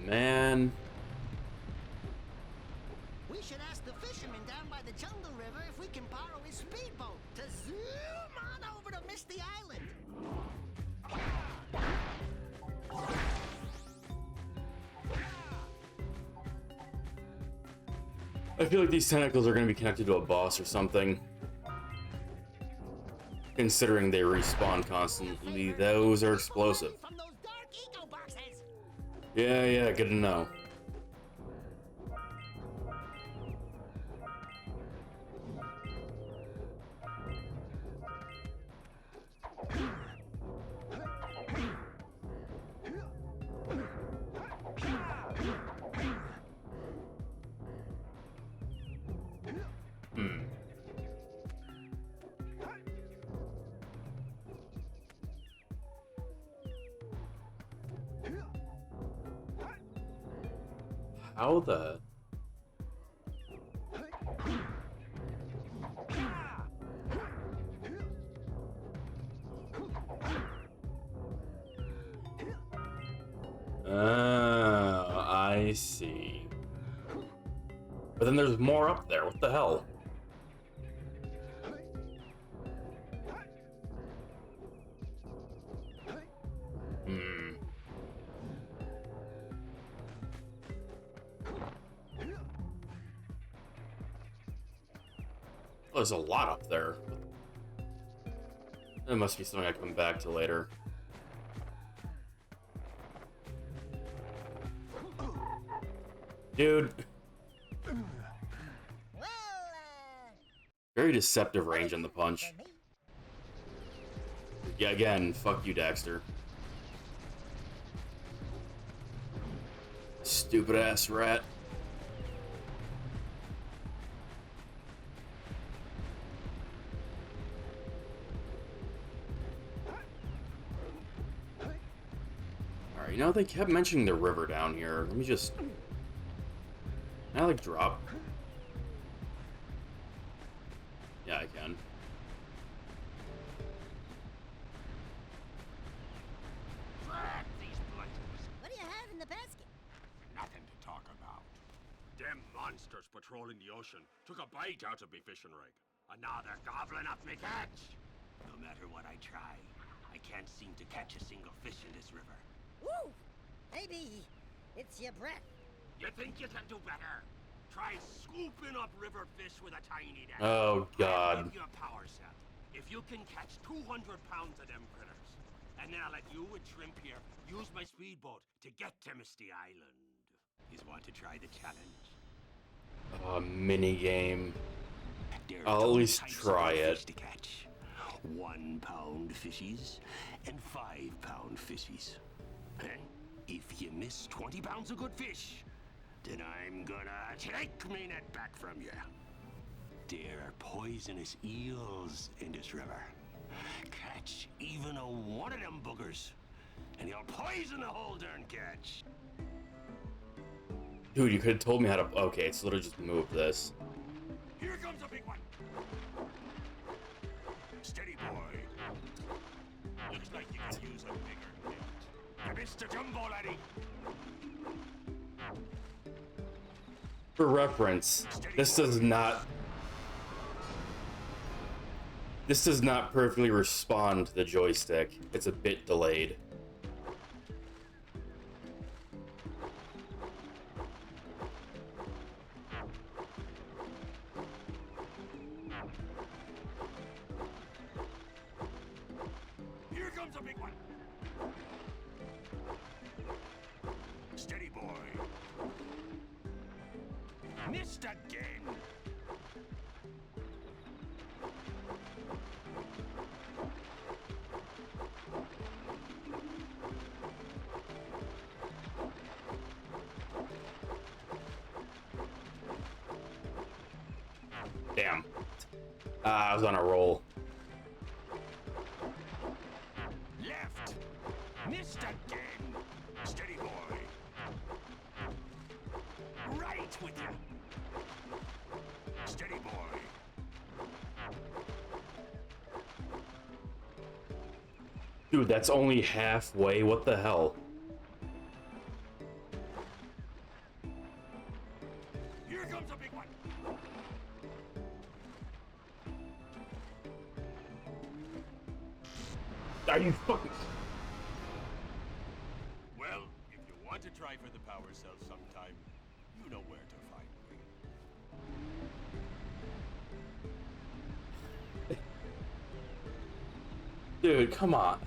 Man. We should ask the fisherman down by the jungle river if we can borrow his speedboat to zoom on over to Misty Island. I feel like these tentacles are going to be connected to a boss or something. Considering they respawn constantly, those are explosive. From those dark eco boxes. Yeah, good to know. How the... Oh, I see. But then there's more up there. What the hell? Oh, there's a lot up there. It must be something I come back to later. Dude. Well, Very deceptive range on the punch. Yeah, again, fuck you, Daxter. Stupid ass rat. Alright, you know, they kept mentioning the river down here. Let me just... Can I, like, drop? Yeah, I can. Drat these blighters. what do you have in the basket? Nothing to talk about. Them monsters patrolling the ocean took a bite out of me fishing rig. And now they're gobbling up me catch. No matter what I try, I can't seem to catch a single fish in this river. Woo! Maybe it's your breath. You think you can do better? Try scooping up river fish with a tiny net. Oh, I'll God. give you a power cell. If you can catch 200 pounds of them critters, And then I'll let you and Shrimp here use my speedboat to get to Misty Island. You want to try the challenge? Mini game. There are I'll at two least types of try fish it. to catch. 1 pound fishies and 5 pound fishies. And if you miss 20 pounds of good fish, then I'm gonna take me net back from you. There are poisonous eels in this river. Catch even one of them boogers, and you'll poison the whole darn catch. Dude, you could have told me how to... Okay, it's literally just move this. Here comes a big one. Steady, boy. Looks like you could use a bigger net. You missed a jumbo, laddie. For reference, this does not perfectly respond to the joystick. It's a bit delayed. Here comes a big one. Steady, boy. Missed again. Damn. I was on a roll. Left. Missed again. Steady, boy. Right with you. Steady, boy. Dude, that's only halfway. What the hell? Here comes a big one. Are you fucking... Well, if you want to try for the power cell sometime, you know where to find me. Dude, come on.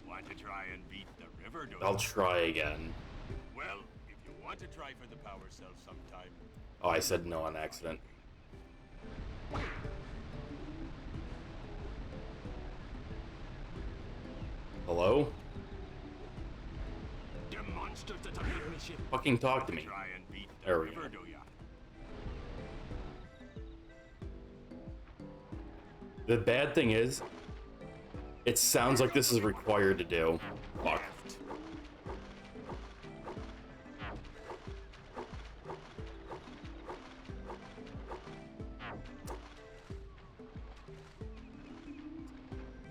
Want to try and beat the river, don't I'll you? try again. Well, if you want to try for the power cell sometime, Oh, I said no on accident. Hello? the monsters that are in me ship. Fucking talk to me. Try and beat the There we river, go. do ya? The bad thing is, it sounds like this is required to do. Fuck. Left.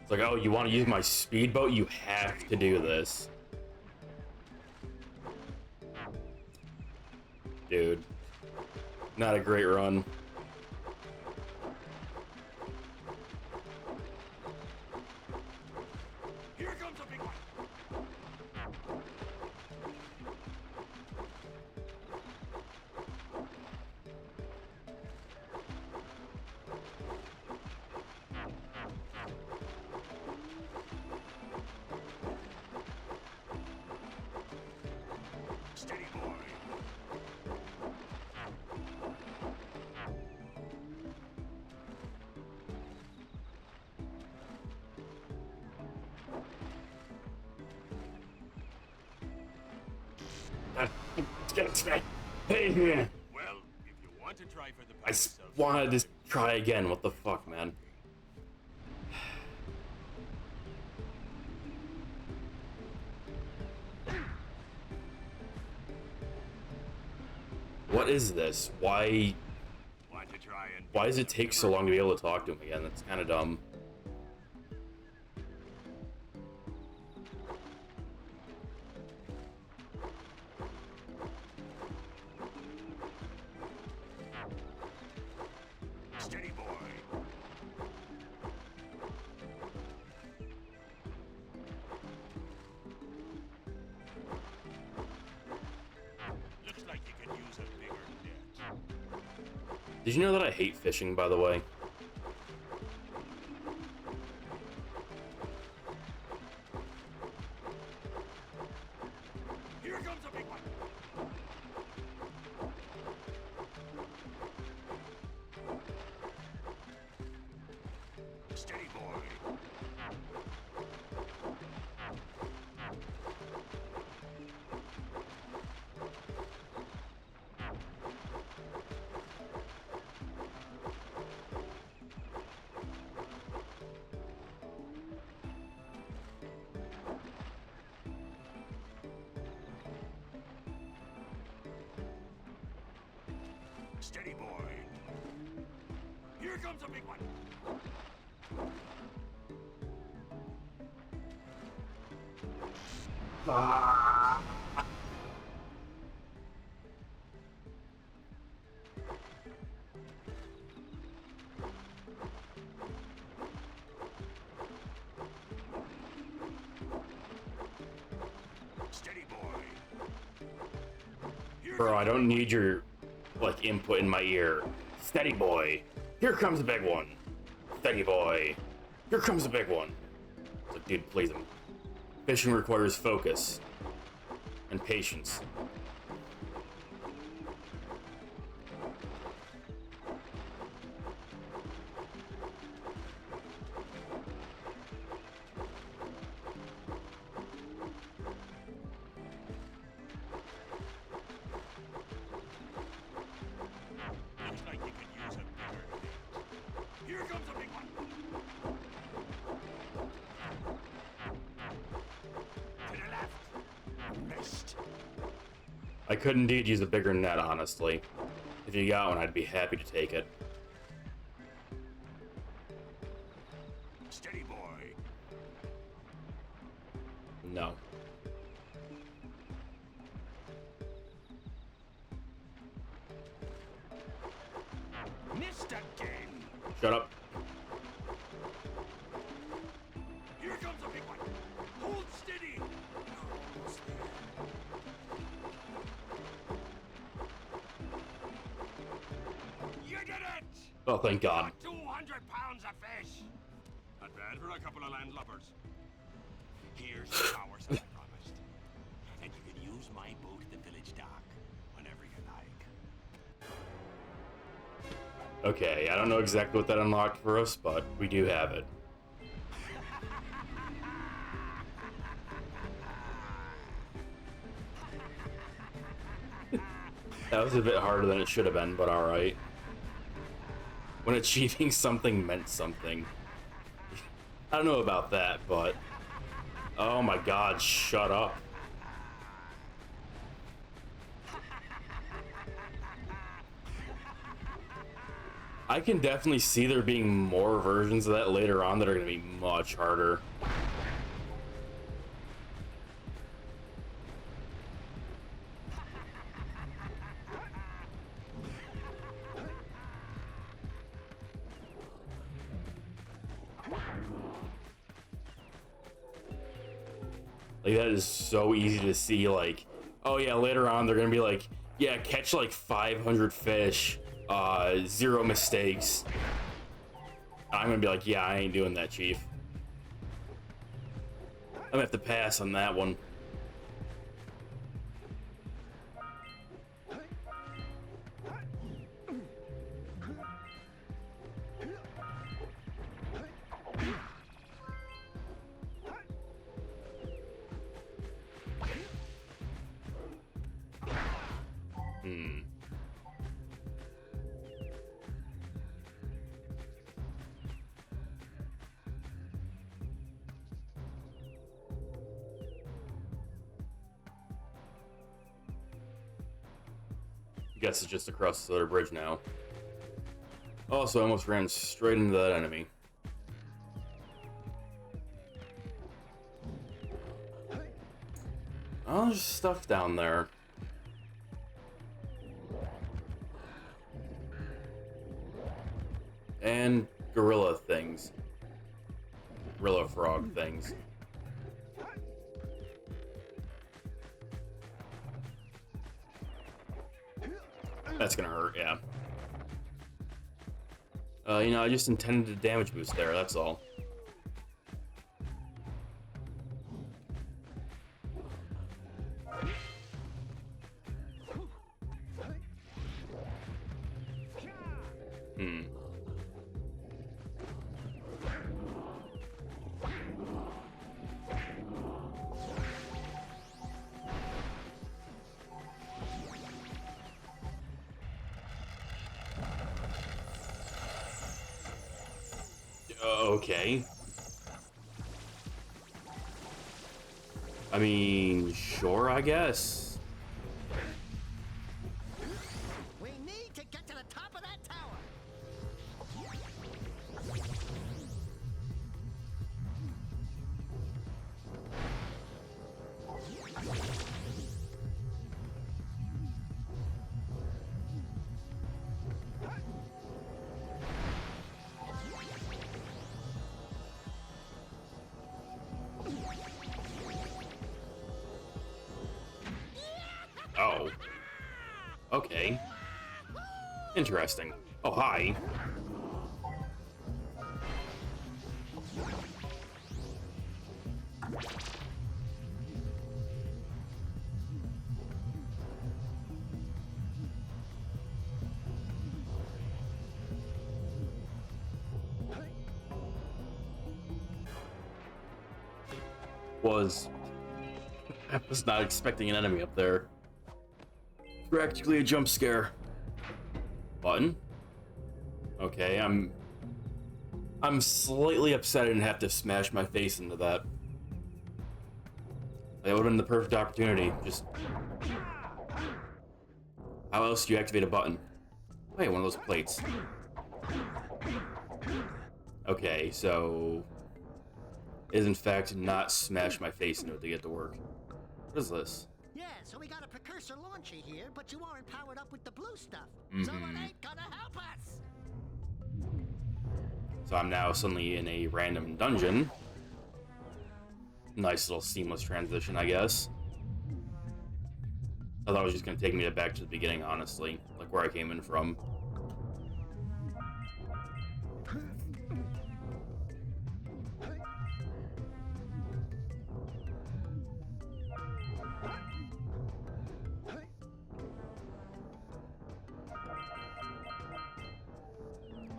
It's like, oh, you want to use my speedboat? You have to do this. Dude. Not a great run. Here comes a big one. Steady, boy. Hey, man. Well, if you want to try for the I power cell wanted to sometime, try again. What the fuck, man? What is this? Why want to try and does it take so long to be able to talk to him again? That's kind of dumb. Steady, boy. Looks like you could use a bigger net. Did you know that I hate fishing, by the way? Steady, boy. Here comes a big one. Steady, boy. Bro, I don't need your, like, input in my ear. Steady, boy. Here comes a big one. Steady, boy. Here comes a big one. It's like, dude, please. Fishing requires focus and patience. Looks like you could use a bigger net. Here comes a big one. To the left. Missed. I could indeed use a bigger net, honestly. If you got one, I'd be happy to take it. Steady, boy. No. Missed again. Shut up. Here comes a big one. Hold steady. Almost there. You did it! Oh, thank God. 200 pounds of fish. Not bad for a couple of landlubbers. Here's the hours I promised. And you can use my boat at the village dock whenever you like. Okay, I don't know exactly what that unlocked for us, but we do have it. That was a bit harder than it should have been, but alright. When achieving something meant something. I don't know about that, but... Oh my God, shut up. I can definitely see there being more versions of that later on that are going to be much harder. Like, that is so easy to see, like, oh yeah, later on they're gonna be like, yeah, catch like 500 fish, 0 mistakes. I'm gonna be like, yeah, I ain't doing that, chief. I'm gonna have to pass on that one. Guess it's just across the other bridge now. Also, I almost ran straight into that enemy. Oh, there's stuff down there. And gorilla things. Gorilla frog things. That's gonna hurt, yeah. You know, I just intended a damage boost there, that's all. Okay. I mean, sure, I guess. We need to get to the Oh. Okay. Interesting. Oh, hi. I was not expecting an enemy up there. Practically a jump scare. Button? Okay, I'm slightly upset I didn't have to smash my face into that. That would have been the perfect opportunity. Just... How else do you activate a button? Wait, one of those plates. Okay, so... Is in fact not smash my face into it to get to work. What is this? Yeah, so we got a precursor launcher here, but you aren't powered up with the blue stuff. So it ain't gonna help us. So I'm now suddenly in a random dungeon. Nice little seamless transition, I guess. I thought it was just gonna take me back to the beginning, honestly. Like where I came in from.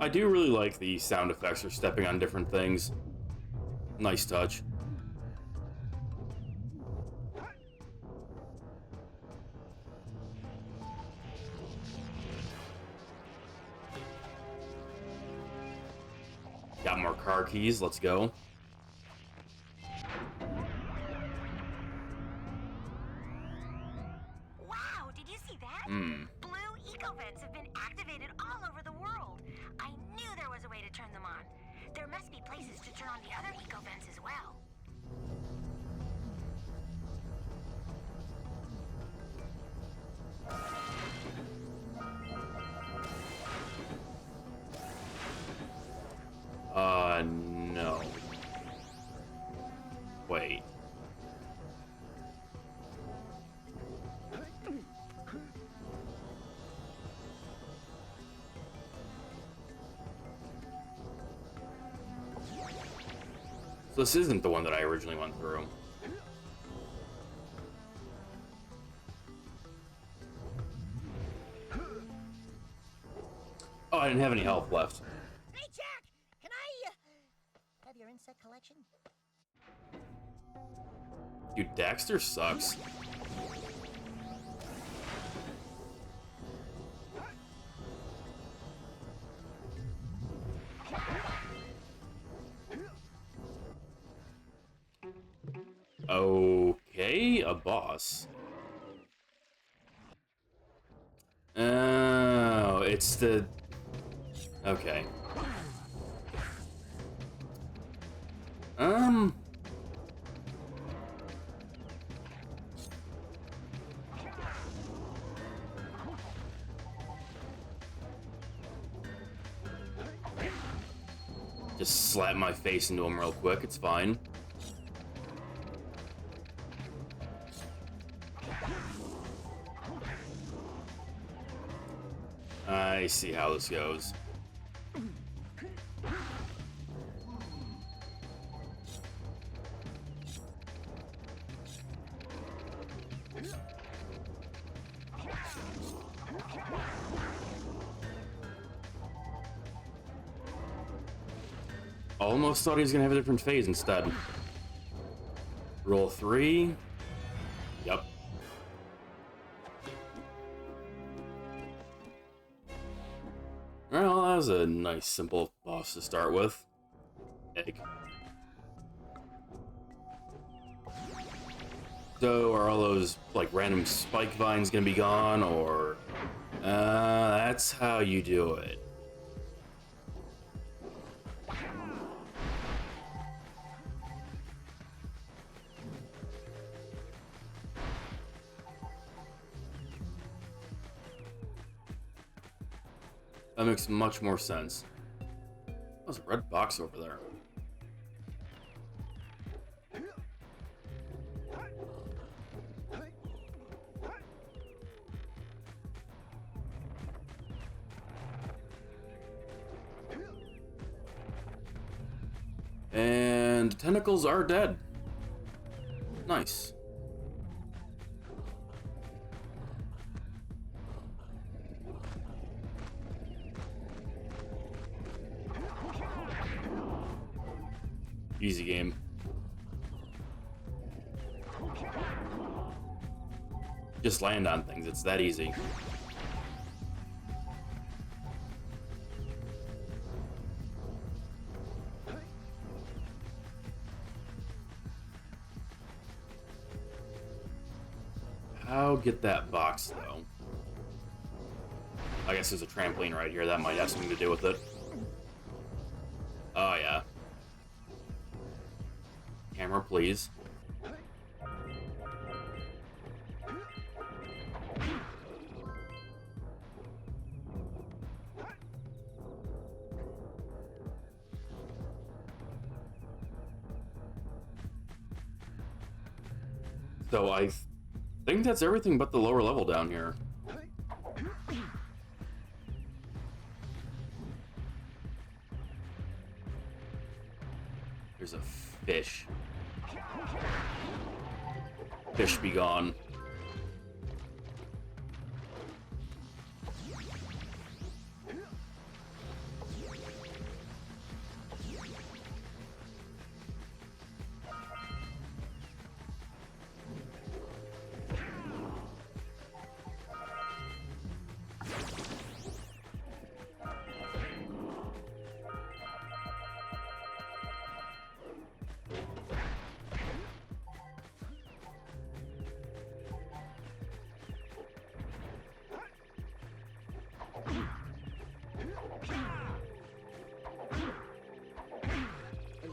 I do really like the sound effects for stepping on different things. Nice touch. Got more car keys, let's go. Wow, did you see that? Blue eco-vents have been activated all over the world. I knew there was a way to turn them on. There must be places to turn on the other eco-vents as well. No. Wait. So this isn't the one that I originally went through. Oh, I didn't have any health left. Hey, Jack! Can I, have your insect collection? Dude, Daxter sucks. Okay, a boss. Oh, it's the... Okay. Just slap my face into him real quick, it's fine. I see how this goes. Almost thought he was gonna have a different phase instead. Roll 3. Yep. Well, that was a nice, simple boss to start with. Egg. So, are all those, like, random spike vines gonna be gone, or... that's how you do it. That makes much more sense. There's a red box over there. And tentacles are dead. Nice. Easy game. Just land on things, it's that easy. How get that box, though? I guess there's a trampoline right here. That might have something to do with it. Oh, yeah. Camera, please. So I think that's everything but the lower level down here. There's a fish. Fish be gone.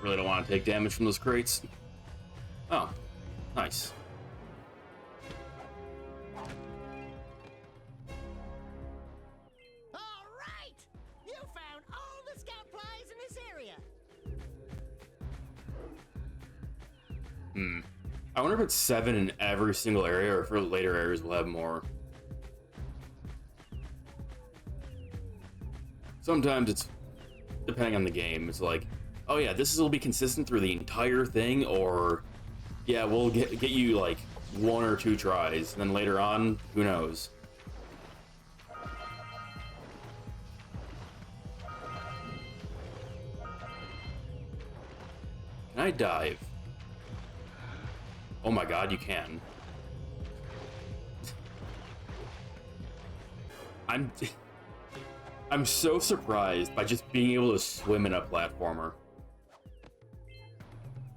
Really don't want to take damage from those crates. Oh, nice. All right! You found all the scout plies in this area. I wonder if it's 7 in every single area, or for later areas we'll have more. Sometimes it's, depending on the game, it's like, oh yeah, this will be consistent through the entire thing, or yeah, we'll get you like 1 or 2 tries, and then later on, who knows? Can I dive? Oh my god, you can. I'm so surprised by just being able to swim in a platformer.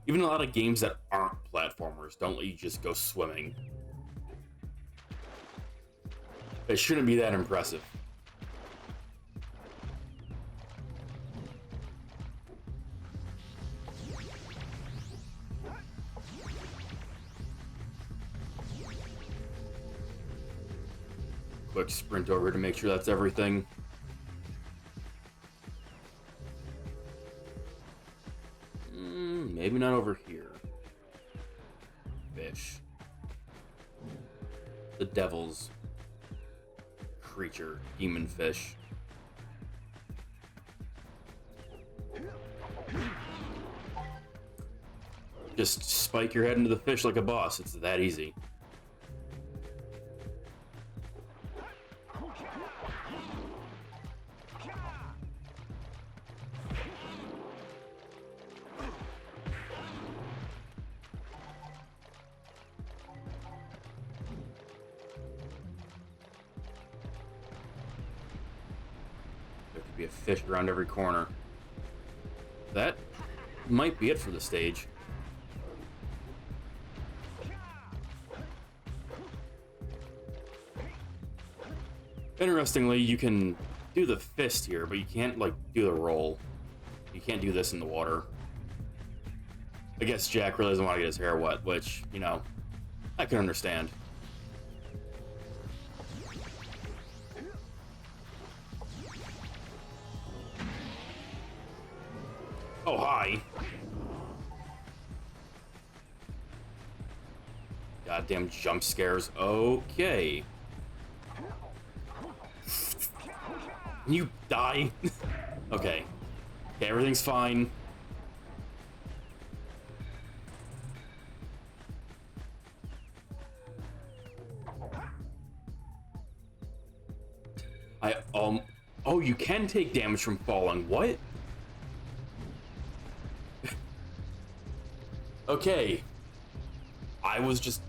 Even a lot of games that aren't platformers don't let you just go swimming. It shouldn't be that impressive. Quick sprint over to make sure that's everything. Maybe not over here. Fish. The devil's creature, demon fish. Just spike your head into the fish like a boss. It's that easy. Be a fish around every corner. That might be it for the stage. Interestingly, you can do the fist here, but you can't like do the roll. You can't do this in the water. I guess Jack really doesn't want to get his hair wet, which, you know, I can understand. Oh, hi. Goddamn jump scares. Okay. Can you die? Okay. Okay, everything's fine. Oh, you can take damage from falling. What? Okay. I was just...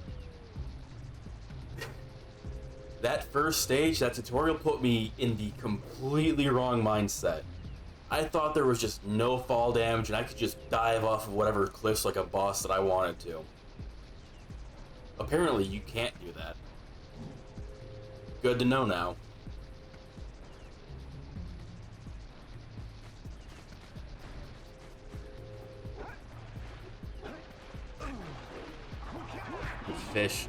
That first stage, that tutorial put me in the completely wrong mindset. I thought there was just no fall damage and I could just dive off of whatever cliffs like a boss that I wanted to. Apparently, you can't do that. Good to know now. Fish.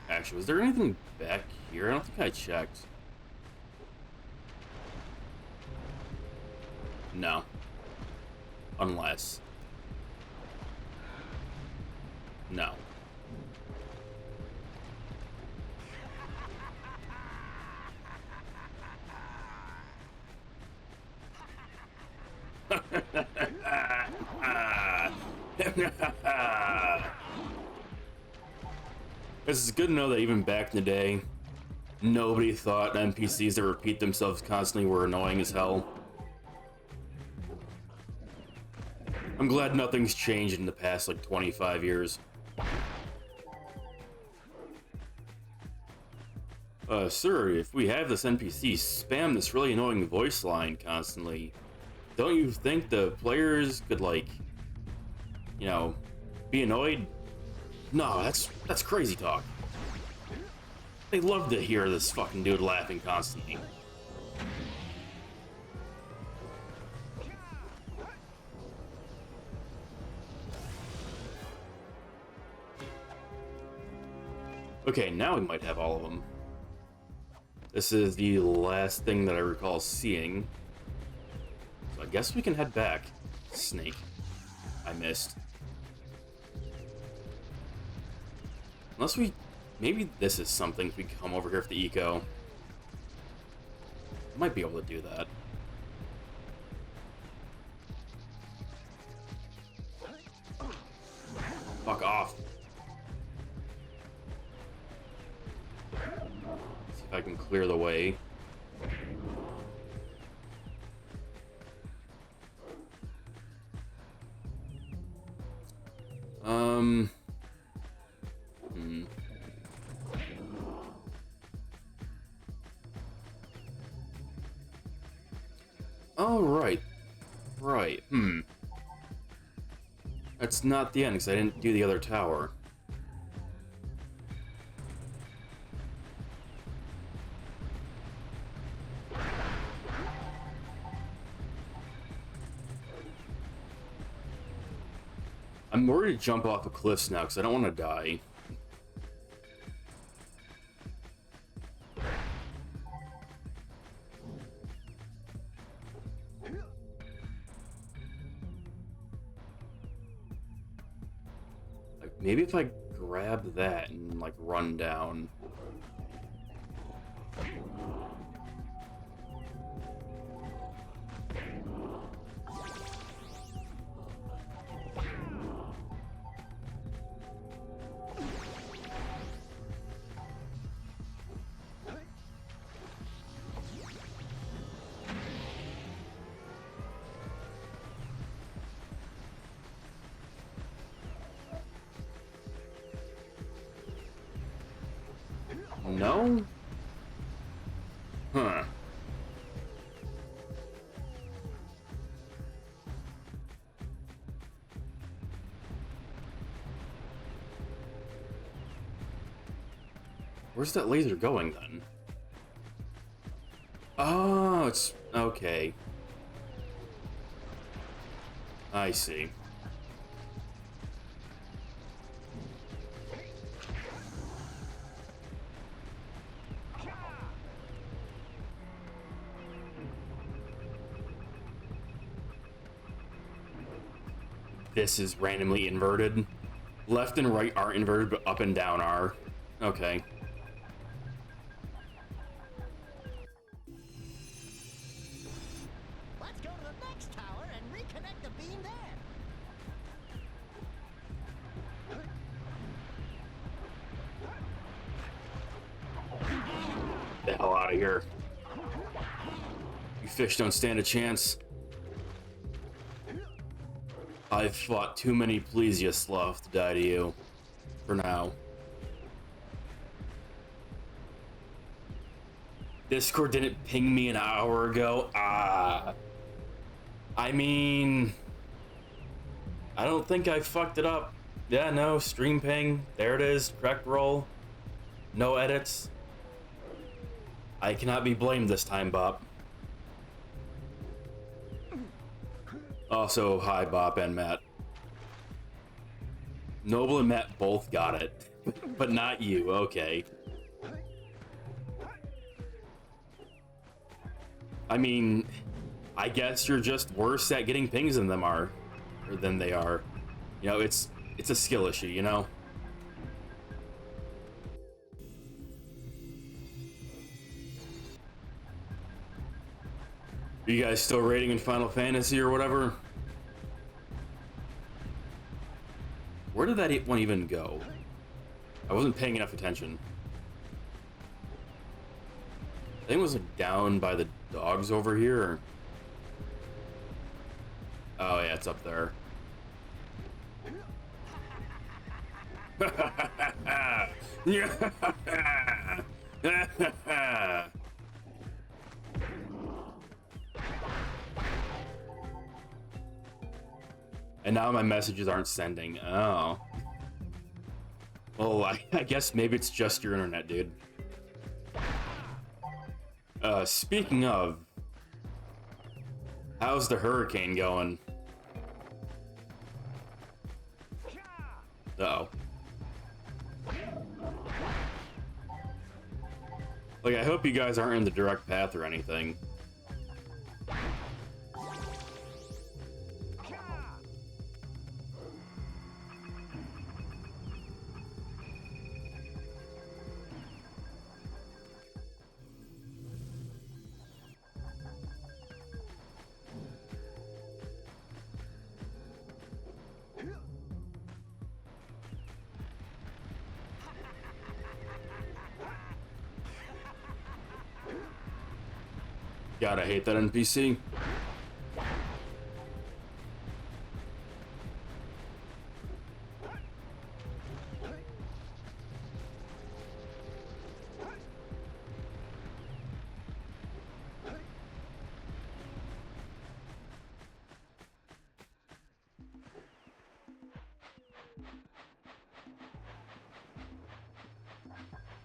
Actually, was there anything back here? I don't think I checked. No. Unless. No. This is good to know that even back in the day, nobody thought NPCs that repeat themselves constantly were annoying as hell. I'm glad nothing's changed in the past, like, 25 years. Sir, if we have this NPC spam this really annoying voice line constantly, don't you think the players could, like, you know, be annoyed? No, that's crazy talk. They love to hear this fucking dude laughing constantly. Okay, now we might have all of them. This is the last thing that I recall seeing. So I guess we can head back. Snake. I missed. Unless we... Maybe this is something if we come over here for the eco. Might be able to do that. Fuck off. See if I can clear the way. Oh, right. Right. That's not the end, because I didn't do the other tower. I'm worried to jump off the cliffs now, because I don't want to die. Maybe if I grab that and, like, run down. No? Huh. Where's that laser going, then? Oh, it's... okay. I see. This is randomly inverted. Left and right aren't inverted, but up and down are. Okay. Let's go to the next tower and reconnect the beam there. of here. You fish don't stand a chance. I've fought too many Plesia sloth to die to you. For now. Discord didn't ping me an hour ago. I mean, I don't think I fucked it up. Yeah, no, stream ping. There it is. Correct roll. No edits. I cannot be blamed this time, Bop. Also, hi, Bop and Matt. Noble and Matt both got it, but not you. Okay. I mean, I guess you're just worse at getting pings than them are, or than they are. You know, it's a skill issue, you know? Are you guys still raiding in Final Fantasy or whatever? Where did that one even go? I wasn't paying enough attention. I think it was like down by the dogs over here. Or... oh yeah, it's up there. And now my messages aren't sending. Oh. Well, I guess maybe it's just your internet, dude. Speaking of, how's the hurricane going? Uh-oh. Like, I hope you guys aren't in the direct path or anything. God, I hate that NPC.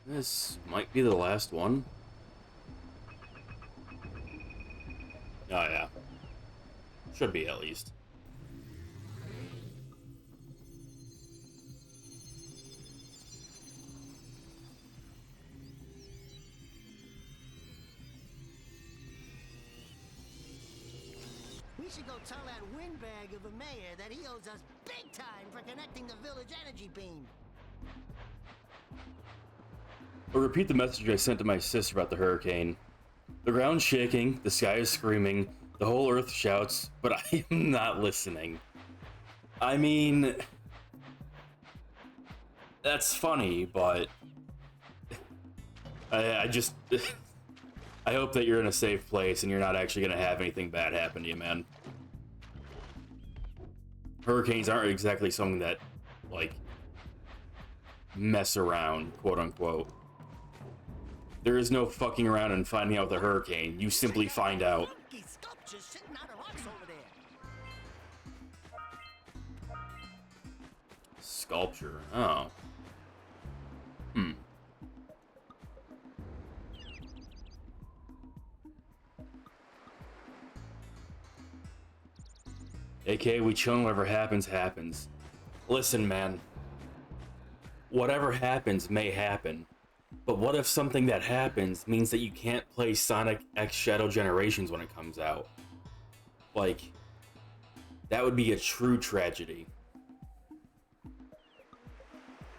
This might be the last one. Oh yeah. Should be, at least. We should go tell that windbag of a mayor that he owes us big time for connecting the village energy beam. I'll repeat the message I sent to my sister about the hurricane. The ground's shaking, the sky is screaming, the whole earth shouts, but I am not listening. I mean, that's funny, but I just, I hope that you're in a safe place and you're not actually gonna have anything bad happen to you, man. Hurricanes aren't exactly something that, like, mess around, quote unquote. There is no fucking around and finding out the hurricane. You simply find out. Sculpture. Oh. Hmm. AK, we chillin', whatever happens, happens. Listen, man. Whatever happens may happen. But what if something that happens means that you can't play Sonic X Shadow Generations when it comes out? Like, that would be a true tragedy.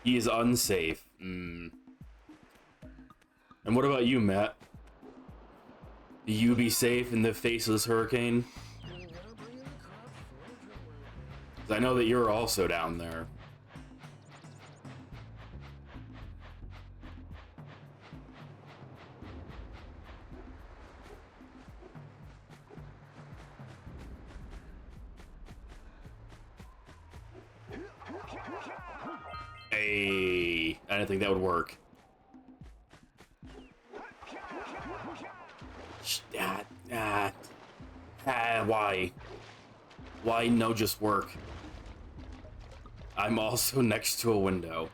He is unsafe. And what about you, Matt? Do you be safe in the face of this hurricane? 'Cause I know that you're also down there. I didn't think that would work. Why? Why no just work? I'm also next to a window.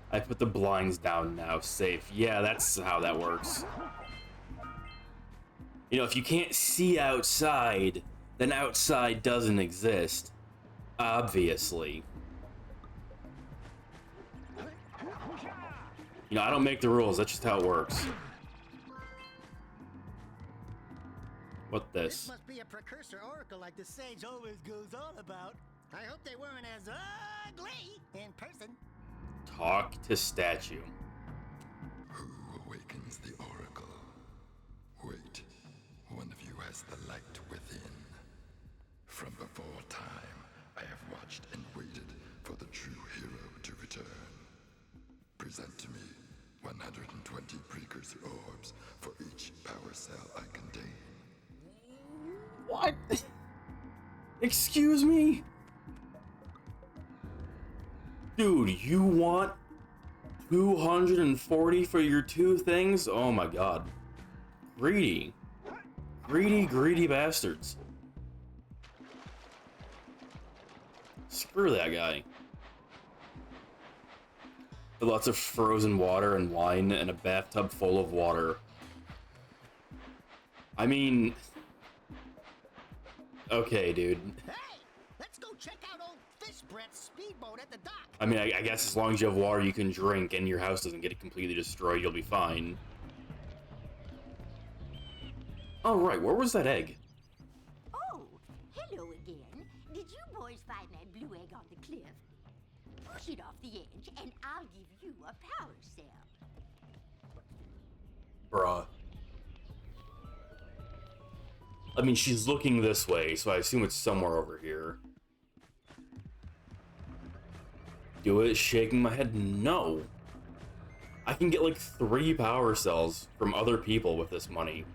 I put the blinds down now, safe. Yeah, that's how that works. You know, if you can't see outside, then outside doesn't exist. Obviously. You know, I don't make the rules, that's just how it works. What this? This must be a precursor oracle like the sage always goes on about. I hope they weren't as ugly in person. Talk to statue. Who awakens the oracle? Wait, one of you has the light within. From before time, I have watched and waited for the true hero to return. Present to me 120 precursor orbs for each power cell I contain. What? Excuse me? Dude, you want 240 for your two things? Oh my god. Greedy. Greedy bastards. Screw that guy. Lots of frozen water and wine and a bathtub full of water. I mean... Okay, dude. Hey, let's go check out old Fish Brett's speedboat at the dock. I mean, I guess as long as you have water you can drink and your house doesn't get completely destroyed, you'll be fine. Alright, where was that egg? Oh, hello again. Did you boys find that blue egg on the cliff? Push it off the edge, and I'll give you a power cell. Bruh. I mean, she's looking this way, so I assume it's somewhere over here. Do it, shaking my head, no. I can get like 3 power cells from other people with this money.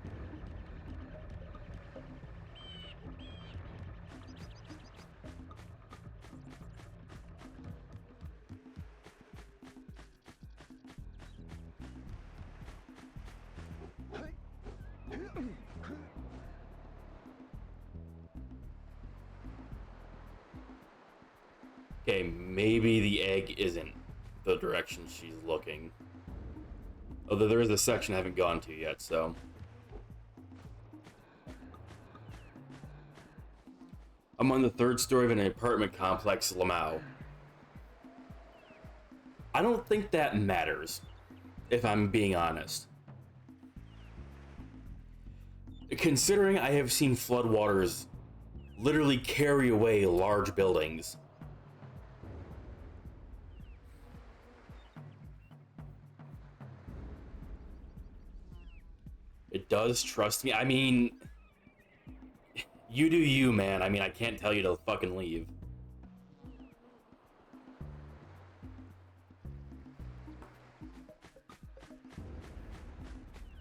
Okay, maybe the egg isn't the direction she's looking. Although there is a section I haven't gone to yet, so... I'm on the 3rd story of an apartment complex, Lamau. I don't think that matters, if I'm being honest. Considering I have seen floodwaters literally carry away large buildings. It does trust me. I mean, you do you, man. I mean, I can't tell you to fucking leave.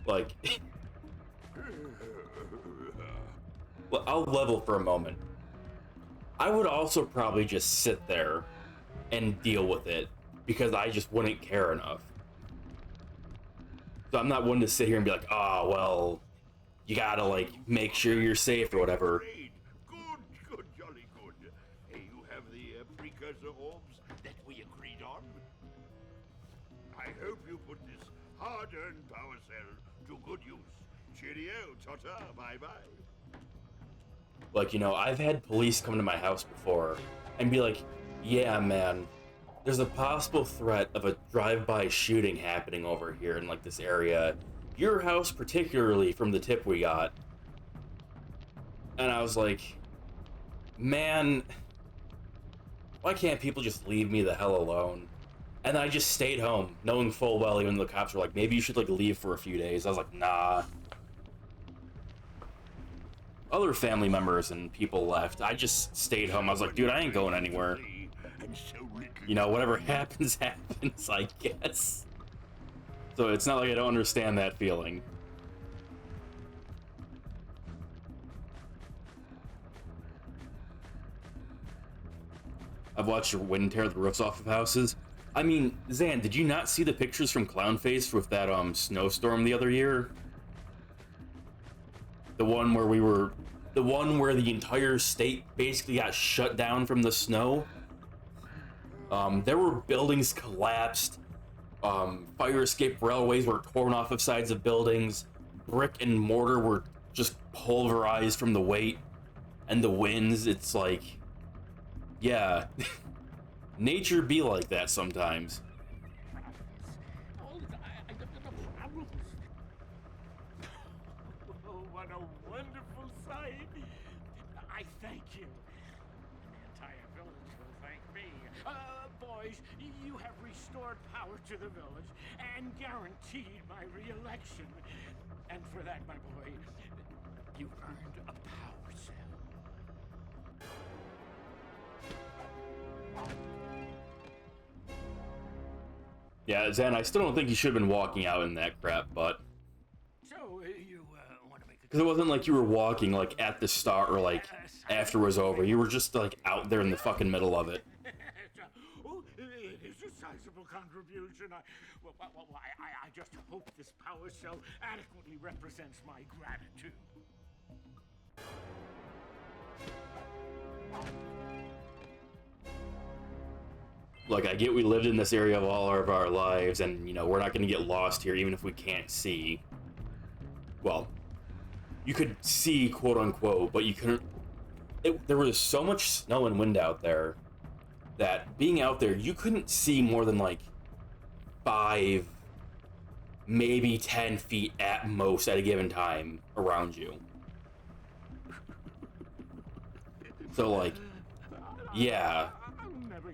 Like, well, I'll level for a moment. I would also probably just sit there and deal with it because I just wouldn't care enough. So I'm not one to sit here and be like, oh, well, you gotta, like, make sure you're safe or whatever. Great. Good, jolly good. Hey, you have the precursor orbs that we agreed on? I hope you put this hard-earned power cell to good use. Cheerio, ta-ta, bye-bye. Like, you know, I've had police come to my house before and be like, yeah, man, there's a possible threat of a drive-by shooting happening over here in, like, this area. Your house particularly, from the tip we got. And I was like, man, why can't people just leave me the hell alone? And I just stayed home, knowing full well, even though the cops were like, maybe you should, like, leave for a few days. I was like, nah. Other family members and people left. I just stayed home. I was like, dude, I ain't going anywhere. You know, whatever happens, happens, I guess. So So it's not like I don't understand that feeling. I've watched your wind tear the roofs off of houses. I mean, Zan, did you not see the pictures from Clownface with that snowstorm the other year? The one where the entire state basically got shut down from the snow. There were buildings collapsed. Fire escape railways were torn off of sides of buildings. Brick and mortar were just pulverized from the weight and the winds. It's like, yeah, nature be like that sometimes. Oh, what a wonderful sight! I thank you. The entire village will thank me. Boys, you have restored power to the village and guaranteed my re-election. And for that, my boy, you've earned a power cell. Yeah, Zan, I still don't think you should have been walking out in that crap, but... So, you want to make a... Because it wasn't like you were walking, like, at the start or, like, after it was over. You were just, like, out there in the fucking middle of it. Oh, it is a sizable contribution. I just hope this power cell adequately represents my gratitude. Like, I get we lived in this area of all of our lives, and, you know, we're not going to get lost here even if we can't see. Well, you could see, quote-unquote, but you couldn't... There was so much snow and wind out there that being out there, you couldn't see more than, like, 5, maybe 10 feet at most at a given time around you. So, like, yeah,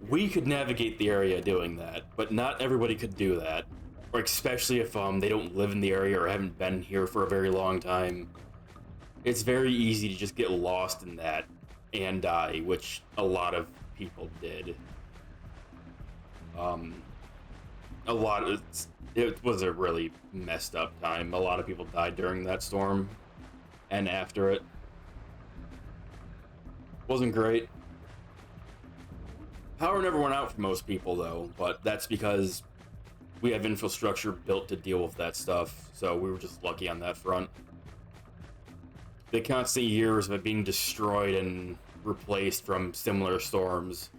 we could navigate the area doing that, but not everybody could do that. Or especially if they don't live in the area or haven't been here for a very long time. It's very easy to just get lost in that and die, which a lot of people did. It was a really messed up time. A lot of people died during that storm and after it. Wasn't great. Power never went out for most people, though, but that's because we have infrastructure built to deal with that stuff, so we were just lucky on that front. The constant years of it being destroyed and replaced from similar storms,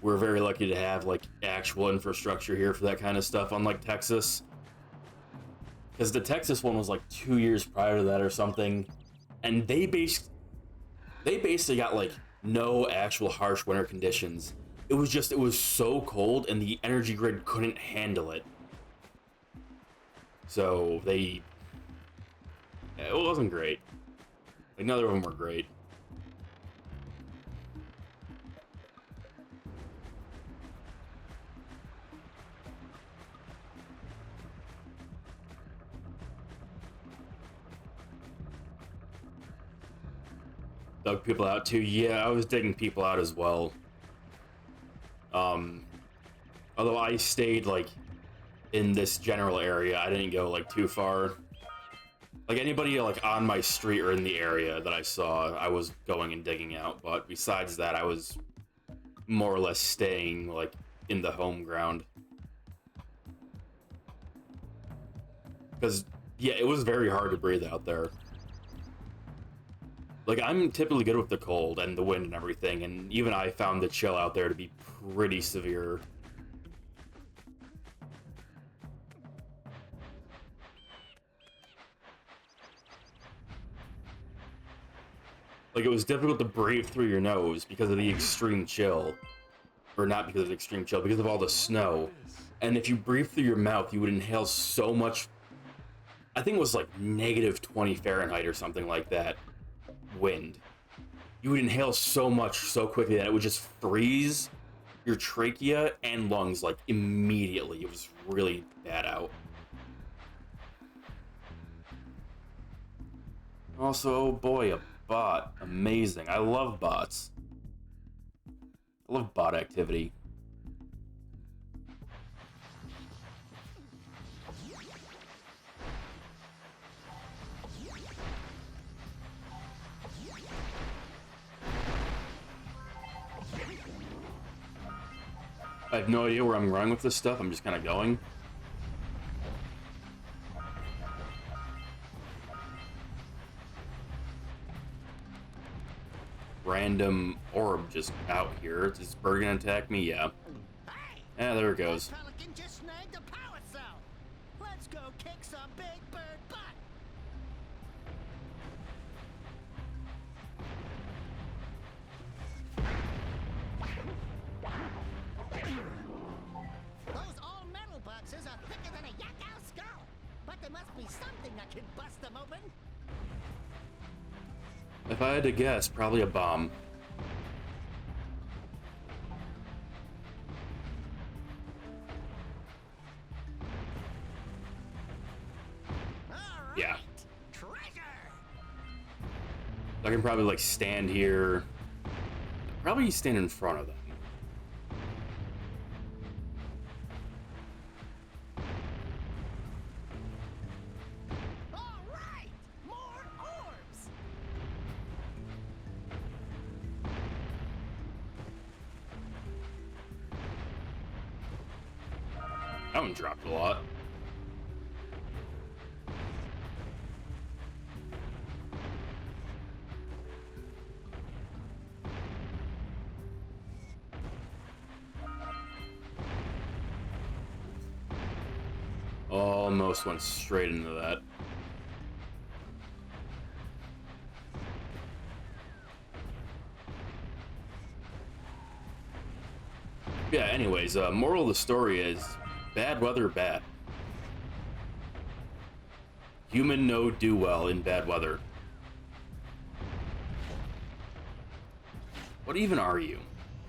we're very lucky to have, like, actual infrastructure here for that kind of stuff, unlike Texas. Because the Texas one was, like, 2 years prior to that or something, and they basically got, like, no actual harsh winter conditions. It was so cold and the energy grid couldn't handle it. So it wasn't great. Like, none of them were great. Dug people out too. Yeah, I was digging people out as well. Although I stayed, like, in this general area, I didn't go, like, too far. Like, anybody, like, on my street or in the area that I saw, I was going and digging out. But besides that, I was more or less staying, like, in the home ground. Because, yeah, it was very hard to breathe out there. Like, I'm typically good with the cold and the wind and everything, and even I found the chill out there to be pretty severe. Like, it was difficult to breathe through your nose because of the extreme chill. Or not because of the extreme chill, because of all the snow. And if you breathe through your mouth, you would inhale so much... I think it was like -20 Fahrenheit or something like that. Wind. You would inhale so much so quickly that it would just freeze your trachea and lungs, like, immediately. It was really bad out. Also, oh boy, a bot. Amazing. I love bots. I love bot activity. I have no idea where I'm going with this stuff. I'm just kind of going. Random orb just out here. Is this bird gonna attack me? Yeah. Hey! Yeah, there it goes. Pelican just snagged a power cell. Let's go kick some big bird butt. Those all-metal boxes are thicker than a Yakao skull. But there must be something that can bust them open. If I had to guess, probably a bomb. All right. Yeah. Treasure. I can probably like stand here. Probably stand in front of them. All right. More orbs. That one dropped a lot. Almost went straight into that. Yeah, anyways, moral of the story is bad weather bad. Human no do well in bad weather. What even are you?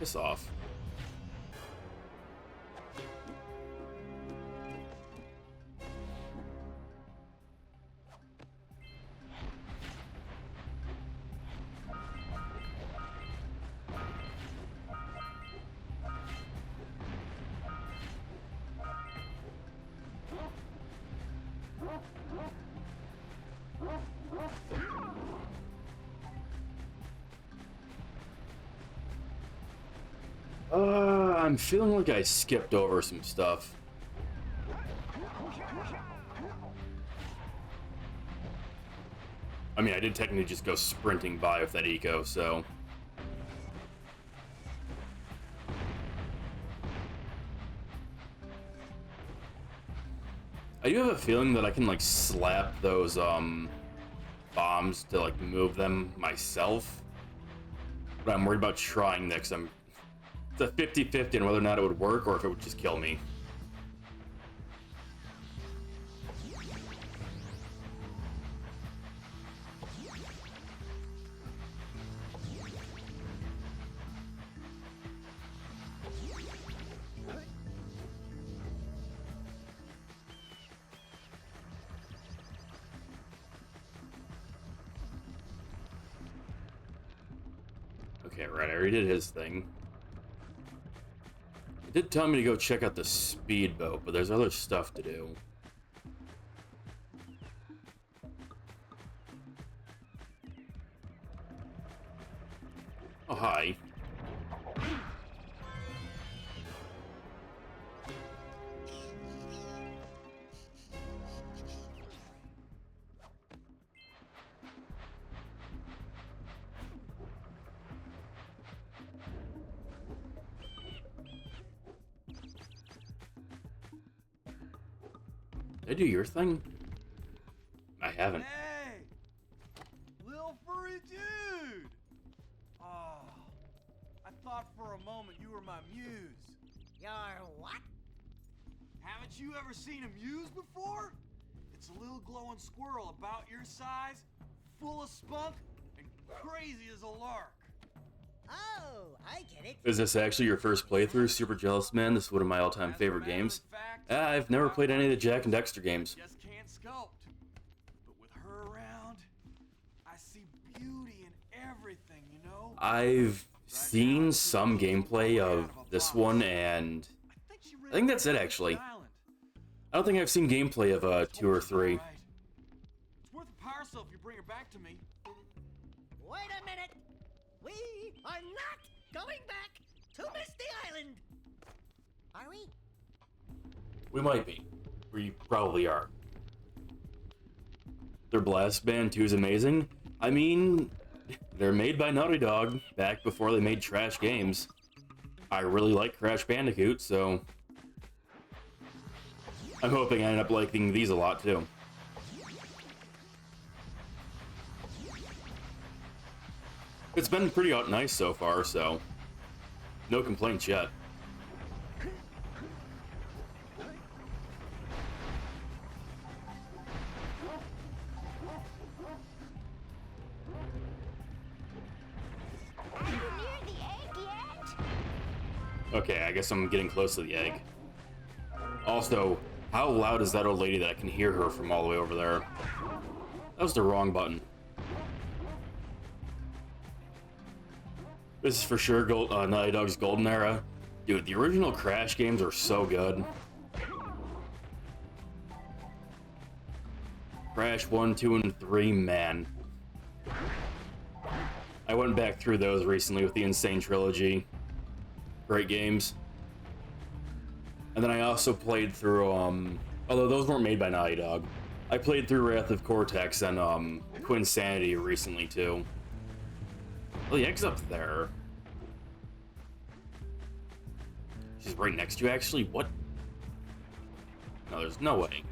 Piss off. I'm feeling like I skipped over some stuff. I mean, I did technically just go sprinting by with that eco, so... I do have a feeling that I can, like, slap those, bombs to, like, move them myself. But I'm worried about trying that, because it's a 50-50 on whether or not it would work, or if it would just kill me. Okay, right, I already did his thing. It did tell me to go check out the speedboat, but there's other stuff to do. Oh, hi. Did I do your thing? I haven't. Hey! Little furry dude! Oh, I thought for a moment you were my muse. Your what? Haven't you ever seen a muse before? It's a little glowing squirrel about your size, full of spunk, and crazy as a lark. Oh, I get it. Is this actually your first playthrough, Super Jealous Man? This is one of my all-time favorite games. I've never played any of the Jak and Daxter games. Just can't sculpt. But with her around, I see beauty in everything, you know? I've seen some gameplay of this one, and I think that's it, actually. I don't think I've seen gameplay of 2 or 3. It's worth a power cell if you bring her back to me. Wait a minute. We are not going back to Misty Island. are we? We might be. We probably are. Their Blast Band 2 is amazing. I mean, they're made by Naughty Dog back before they made trash games. I really like Crash Bandicoot, so I'm hoping I end up liking these a lot too. It's been pretty nice so far, so no complaints yet. Are you near the egg yet? Okay, I guess I'm getting close to the egg. Also, how loud is that old lady that I can hear her from all the way over there? That was the wrong button. This is for sure Naughty Dog's golden era. Dude, the original Crash games are so good. Crash 1, 2, and 3, man. I went back through those recently with the Insane Trilogy. Great games. And then I also played through, although those weren't made by Naughty Dog, I played through Wrath of Cortex and Quinsanity recently too. Oh, the egg's up there. She's right next to you, actually? What? No, there's no way.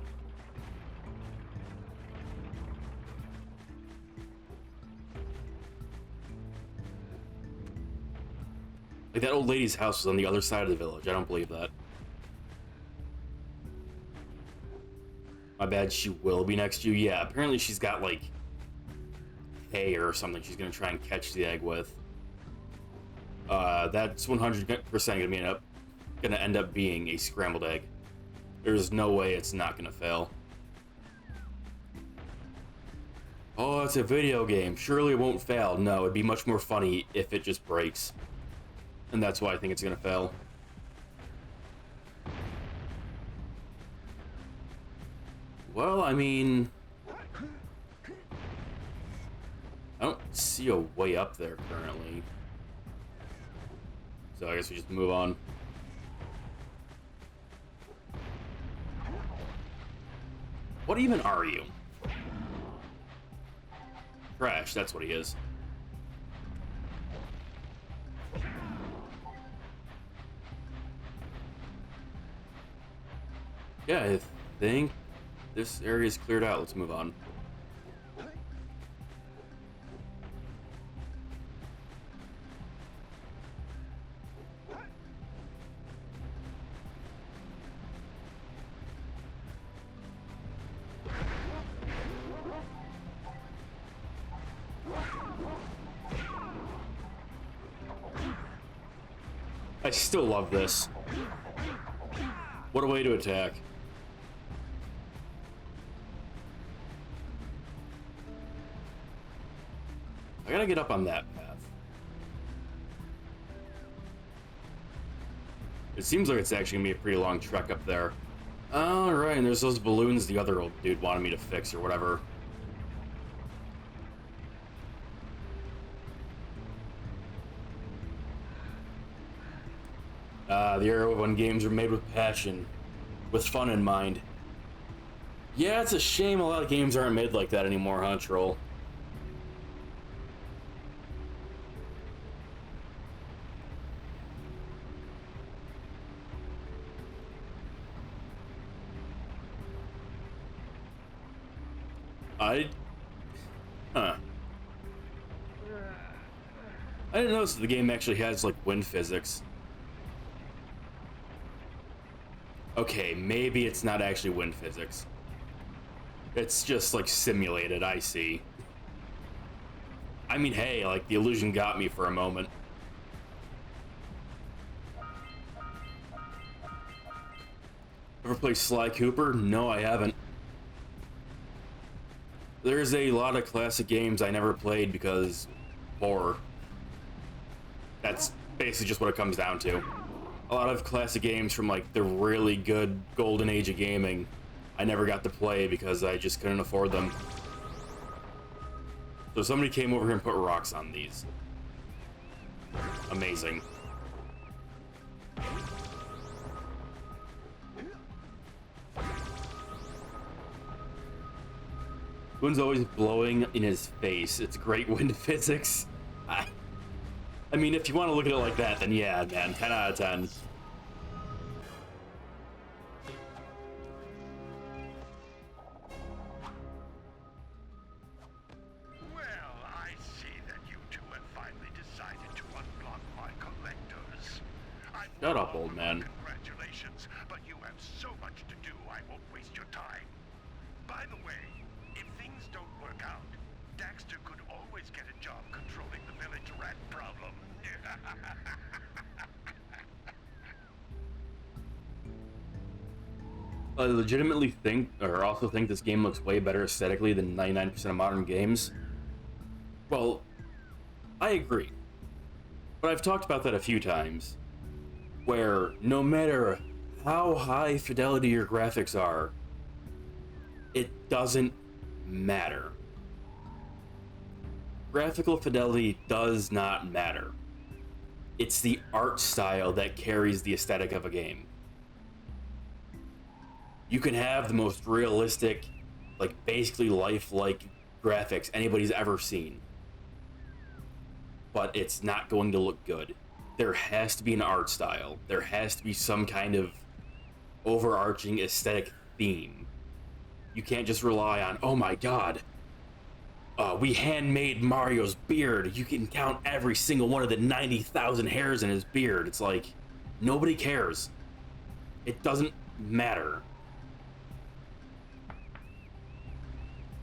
Like, that old lady's house was on the other side of the village. I don't believe that. My bad, she will be next to you. Yeah, apparently she's got, like, hay or something she's gonna try and catch the egg with. That's 100% gonna end up being a scrambled egg. There's no way it's not gonna fail. Oh, it's a video game. Surely it won't fail. No, it'd be much more funny if it just breaks. And that's why I think it's gonna fail. Well, I mean, I don't see a way up there currently. So I guess we just move on. What even are you? Crash, that's what he is. Yeah, I think this area is cleared out. Let's move on. I still love this. What a way to attack. I gotta get up on that path. It seems like it's actually gonna be a pretty long trek up there. Alright, and there's those balloons the other old dude wanted me to fix or whatever. The era when games are made with passion, with fun in mind. Yeah, it's a shame a lot of games aren't made like that anymore, huh, Troll? I didn't notice that the game actually has, like, wind physics. Okay, maybe it's not actually wind physics. It's just, like, simulated, I see. I mean, hey, like, the illusion got me for a moment. Ever play Sly Cooper? No, I haven't. There's a lot of classic games I never played because horror. That's basically just what it comes down to. A lot of classic games from like the really good golden age of gaming I never got to play because I just couldn't afford them. So somebody came over here and put rocks on these. Wind's always blowing in his face. It's great wind physics. I mean, if you want to look at it like that, then yeah, man, 10 out of 10. Well, I see that you two have finally decided to unblock my collectors. Shut up, old man. Congratulations, but you have so much to do, I won't waste your time. By the way, if things don't work out, Daxter could always get a job controlling the village rat problem. I legitimately think, or also think, this game looks way better aesthetically than 99% of modern games. Well, I agree. But I've talked about that a few times, where no matter how high fidelity your graphics are, it doesn't matter. Graphical fidelity does not matter. It's the art style that carries the aesthetic of a game. You can have the most realistic, like basically lifelike graphics anybody's ever seen, but it's not going to look good. There has to be an art style. There has to be some kind of overarching aesthetic theme. You can't just rely on, oh my god, we handmade Mario's beard. You can count every single one of the 90,000 hairs in his beard. It's like, nobody cares. It doesn't matter.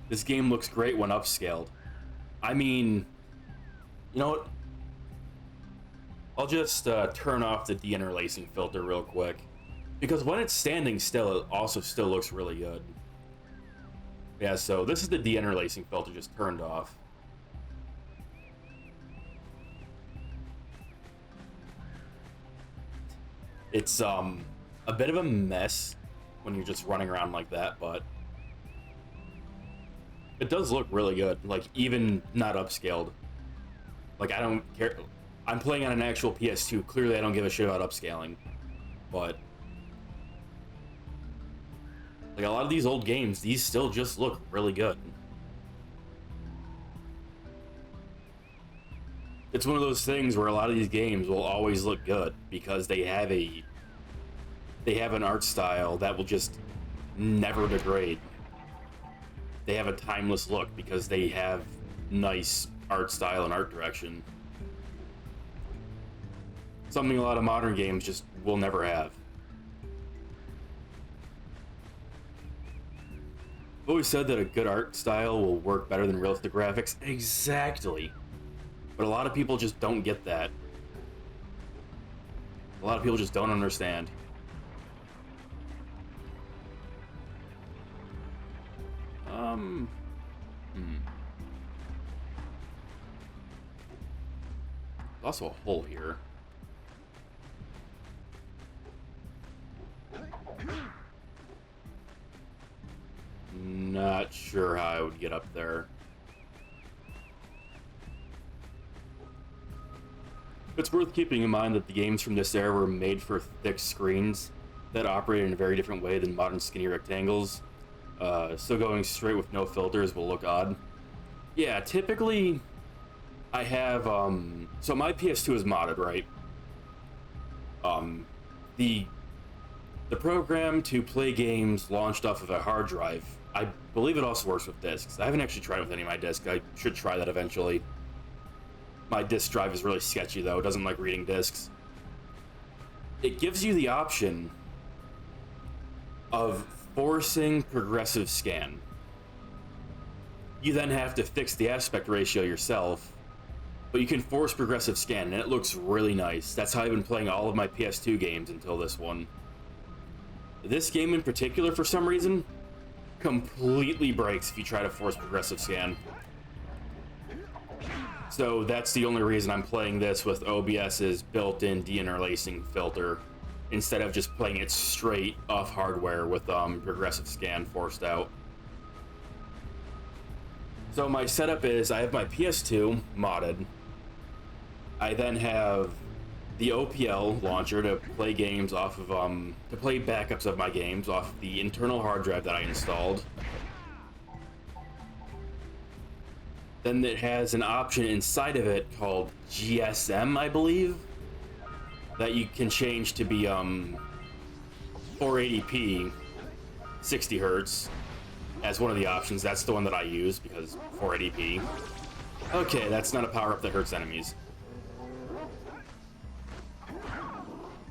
This game looks great when upscaled. I mean, you know what? I'll just turn off the deinterlacing filter real quick, because when it's standing still, it also still looks really good. Yeah, so this is the deinterlacing filter just turned off. It's a bit of a mess when you're just running around like that, but it does look really good, like even not upscaled. Like, I don't care. I'm playing on an actual PS2. Clearly I don't give a shit about upscaling, but like a lot of these old games, these still just look really good. It's one of those things where a lot of these games will always look good because they have an art style that will just never degrade. They have a timeless look because they have nice art style and art direction. Something a lot of modern games just will never have. I've always said that a good art style will work better than realistic graphics. Exactly. But a lot of people just don't get that. A lot of people just don't understand. Also a hole here. Not sure how I would get up there. It's worth keeping in mind that the games from this era were made for thick screens that operate in a very different way than modern skinny rectangles. So going straight with no filters will look odd. Yeah, typically I have, so my PS2 is modded, right? The program to play games launched off of a hard drive. I believe it also works with discs. I haven't actually tried it with any of my discs. I should try that eventually. My disk drive is really sketchy though. It doesn't like reading discs. It gives you the option of forcing progressive scan. You then have to fix the aspect ratio yourself, but you can force progressive scan and it looks really nice. That's how I've been playing all of my PS2 games until this one. This game in particular, for some reason, completely breaks if you try to force progressive scan. So that's the only reason I'm playing this with OBS's built-in deinterlacing filter, instead of just playing it straight off hardware with progressive scan forced out. So my setup is, I have my PS2 modded. I then have the OPL launcher to play games off of, to play backups of my games off the internal hard drive that I installed. then it has an option inside of it called GSM, I believe, that you can change to be 480p, 60 hertz, as one of the options. That's the one that I use because 480p. Okay, that's not a power-up that hurts enemies.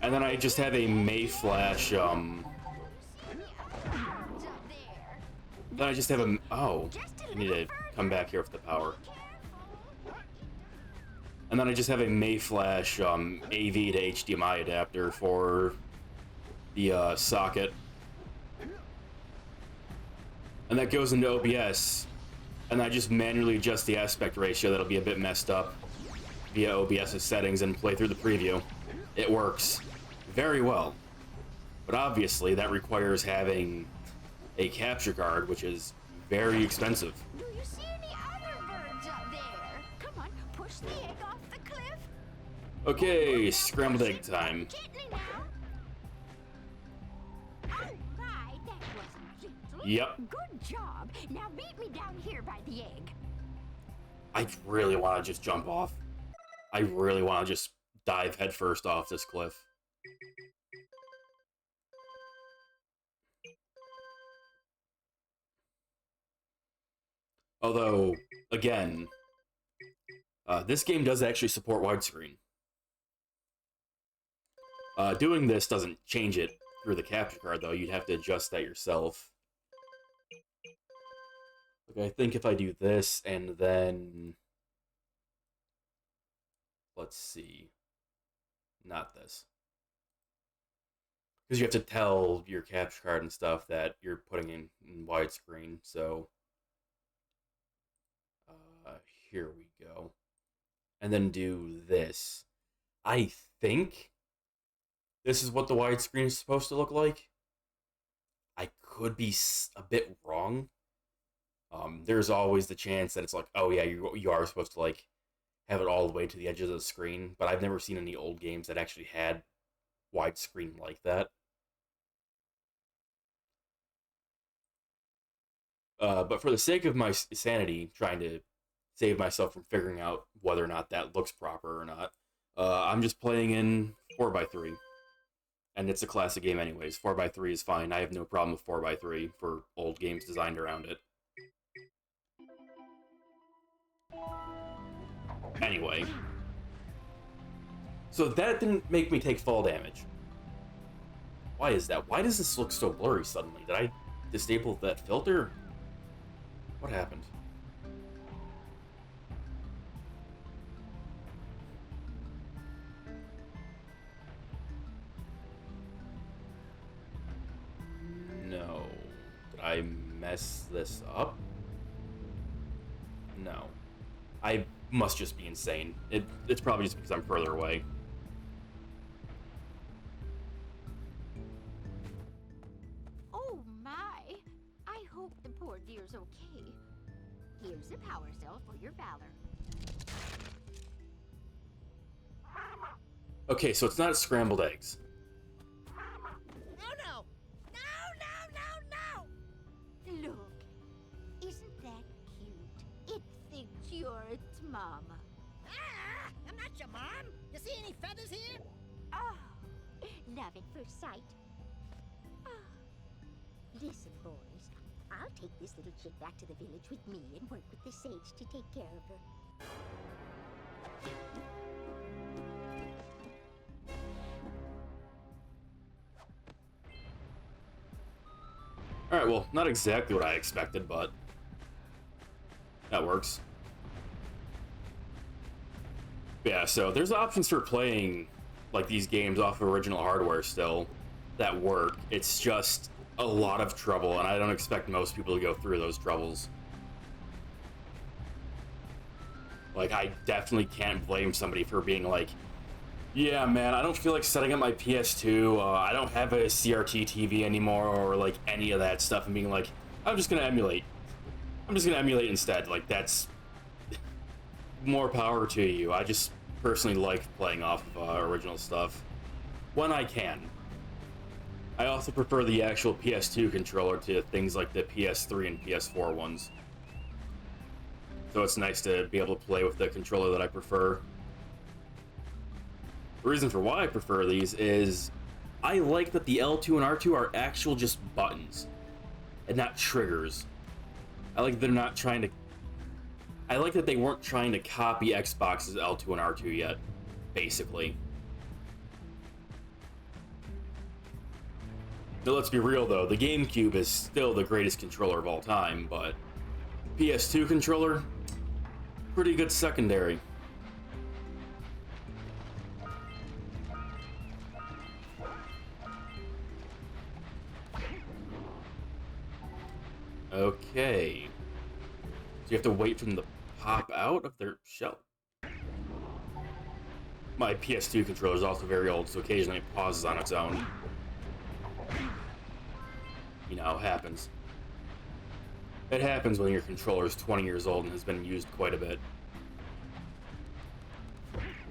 And then I just have a Mayflash, then I just have a, oh, I need to come back here with the power. And then I just have a Mayflash, AV to HDMI adapter for the, socket. And that goes into OBS, and I just manually adjust the aspect ratio that'll be a bit messed up via OBS's settings and play through the preview. It works very well, but obviously that requires having a capture card, which is very expensive. Do you see any other birds up there? Come on, push the egg off the cliff. Okay, scrambled egg time. Gently now. All right, that wasn't gentle. Yep. Good job. Now meet me down here by the egg. I really want to just jump off. I really want to just dive headfirst off this cliff. Although, again, this game does actually support widescreen. Doing this doesn't change it through the capture card, though. You'd have to adjust that yourself. Okay, I think if I do this and then... Let's see. Not this. Because you have to tell your capture card and stuff that you're putting in widescreen, so... here we go. And then do this. I think this is what the widescreen is supposed to look like. I could be a bit wrong. There's always the chance that it's like, oh yeah, you are supposed to like have it all the way to the edge of the screen, but I've never seen any old games that actually had widescreen like that. But for the sake of my sanity, trying to save myself from figuring out whether or not that looks proper or not, I'm just playing in 4x3. And it's a classic game anyways. 4x3 is fine. I have no problem with 4x3 for old games designed around it. Anyway. So that didn't make me take fall damage. Why is that? Why does this look so blurry suddenly? Did I disable that filter? What happened? No. Did I mess this up? No. I must just be insane. It's probably just because I'm further away. Oh my! I hope the poor dear's okay. Here's a power cell for your valor. Okay, so it's not scrambled eggs. Oh no! No! Look, isn't that cute? It thinks you're its mama. Ah! I'm not your mom! You see any feathers here? Oh, love at first sight. Oh. Listen, boys, I'll take this little chick back to the village with me and work with the sage to take care of her. Alright, well, not exactly what I expected, but that works. Yeah, so there's options for playing like these games off of original hardware still that work. It's just a lot of trouble, and I don't expect most people to go through those troubles. Like, I definitely can't blame somebody for being like, yeah, man, I don't feel like setting up my PS2, I don't have a CRT TV anymore, or, like, any of that stuff, and being like, I'm just gonna emulate. I'm just gonna emulate instead. Like, that's more power to you. I just personally like playing off of original stuff when I can. I also prefer the actual PS2 controller to things like the PS3 and PS4 ones. So it's nice to be able to play with the controller that I prefer. The reason for why I prefer these is I like that the L2 and R2 are actual just buttons and not triggers. I like that they're not trying to... I like that they weren't trying to copy Xbox's L2 and R2 yet, basically. Now, let's be real though, the GameCube is still the greatest controller of all time, but PS2 controller, pretty good secondary. Okay. So you have to wait for them to pop out of their shell. My PS2 controller is also very old, so occasionally it pauses on its own. You know, it happens. It happens when your controller is 20 years old and has been used quite a bit.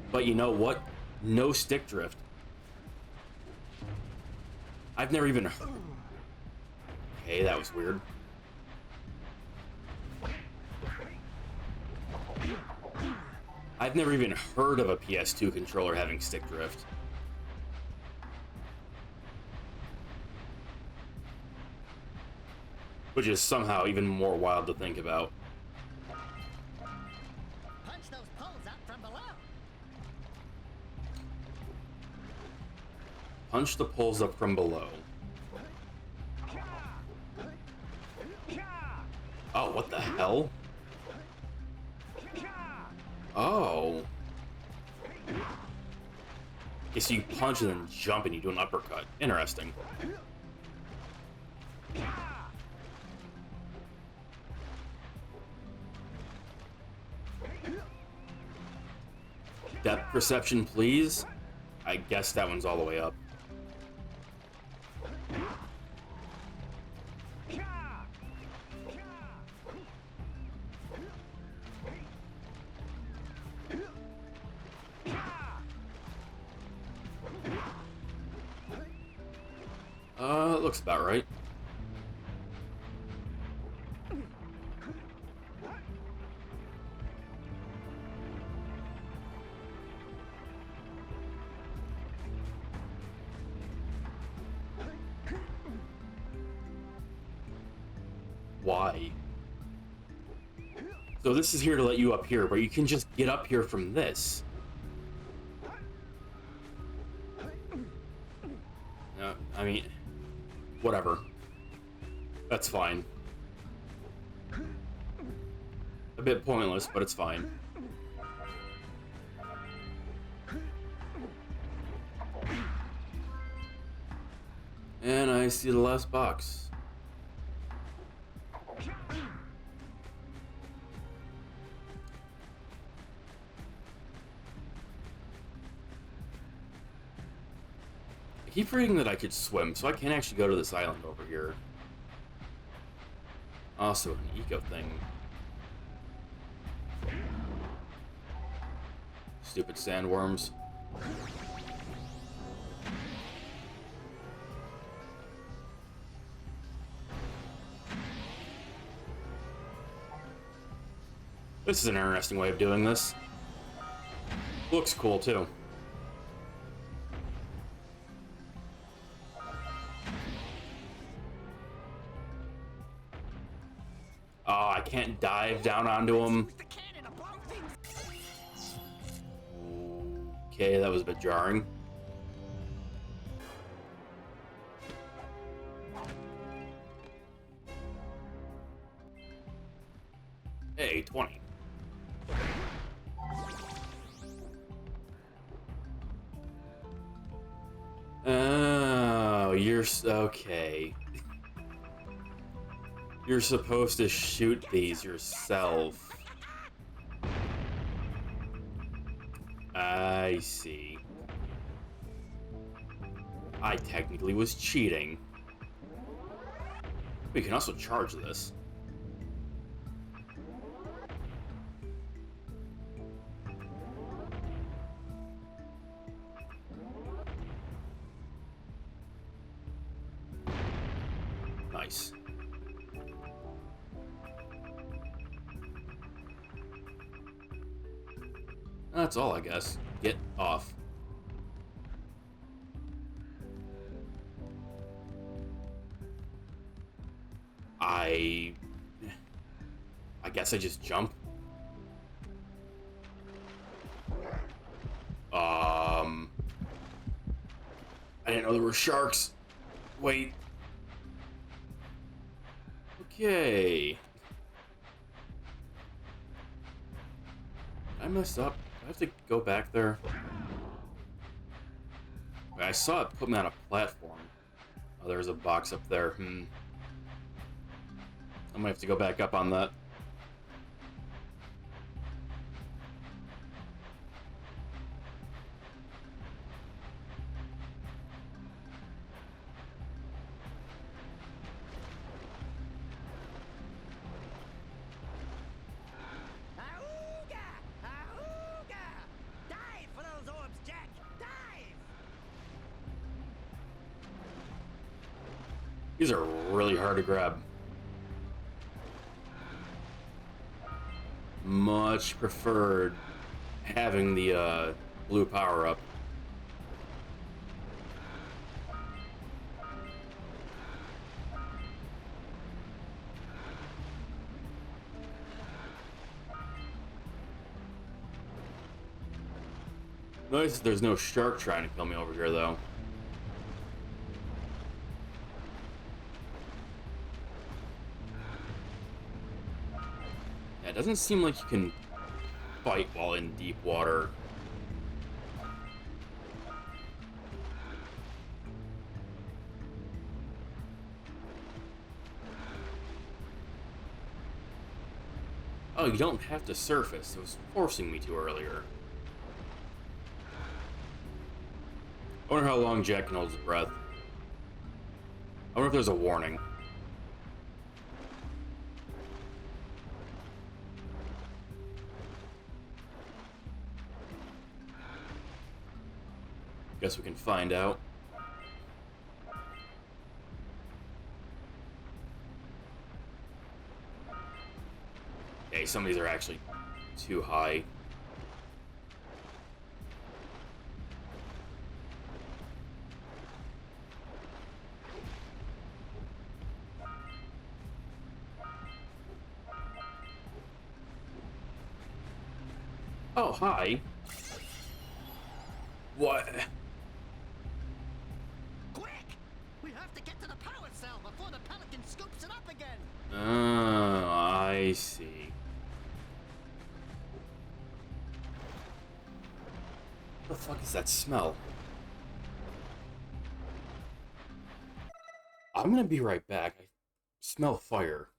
But you know what? No stick drift. I've never even... Okay, that was weird. I've never even heard of a PS2 controller having stick drift. Which is somehow even more wild to think about. Punch those poles up from below. Punch the poles up from below. Oh, what the hell? Oh. Guess you punch and then jump and you do an uppercut. Interesting. Depth perception, please. I guess that one's all the way up. It looks about right. Why? So this is here to let you up here, but you can just get up here from this. I mean, whatever. That's fine. A bit pointless, but it's fine. And I see the last box. I keep reading that I could swim, so I can't actually go to this island over here. Also, an eco thing. Stupid sandworms. This is an interesting way of doing this. Looks cool, too. Oh, I can't dive down onto him. Okay, that was a bit jarring. Hey, 20. Oh, you're okay. You're supposed to shoot these yourself. I see. I technically was cheating. We can also charge this. Nice. that's all, I guess. Get off. I guess I just jump. I didn't know there were sharks. Wait. Okay. I messed up. I have to go back there. I saw it put me on a platform. Oh, there's a box up there. I'm gonna have to go back up on that. Auga! Auga! Dive for those orbs, Jak! Dive! These are really hard to grab. Much preferred having the blue power up. Nice, there's no shark trying to kill me over here, though. Yeah, it doesn't seem like you can fight while in deep water. Oh, you don't have to surface. It was forcing me to earlier. I wonder how long Jak can hold his breath. I wonder if there's a warning. Guess we can find out. Okay, some of these are actually too high. Oh, hi. What? Quick! We have to get to the power cell before the pelican scoops it up again! Oh, I see. What the fuck is that smell? I'm gonna be right back. I smell fire.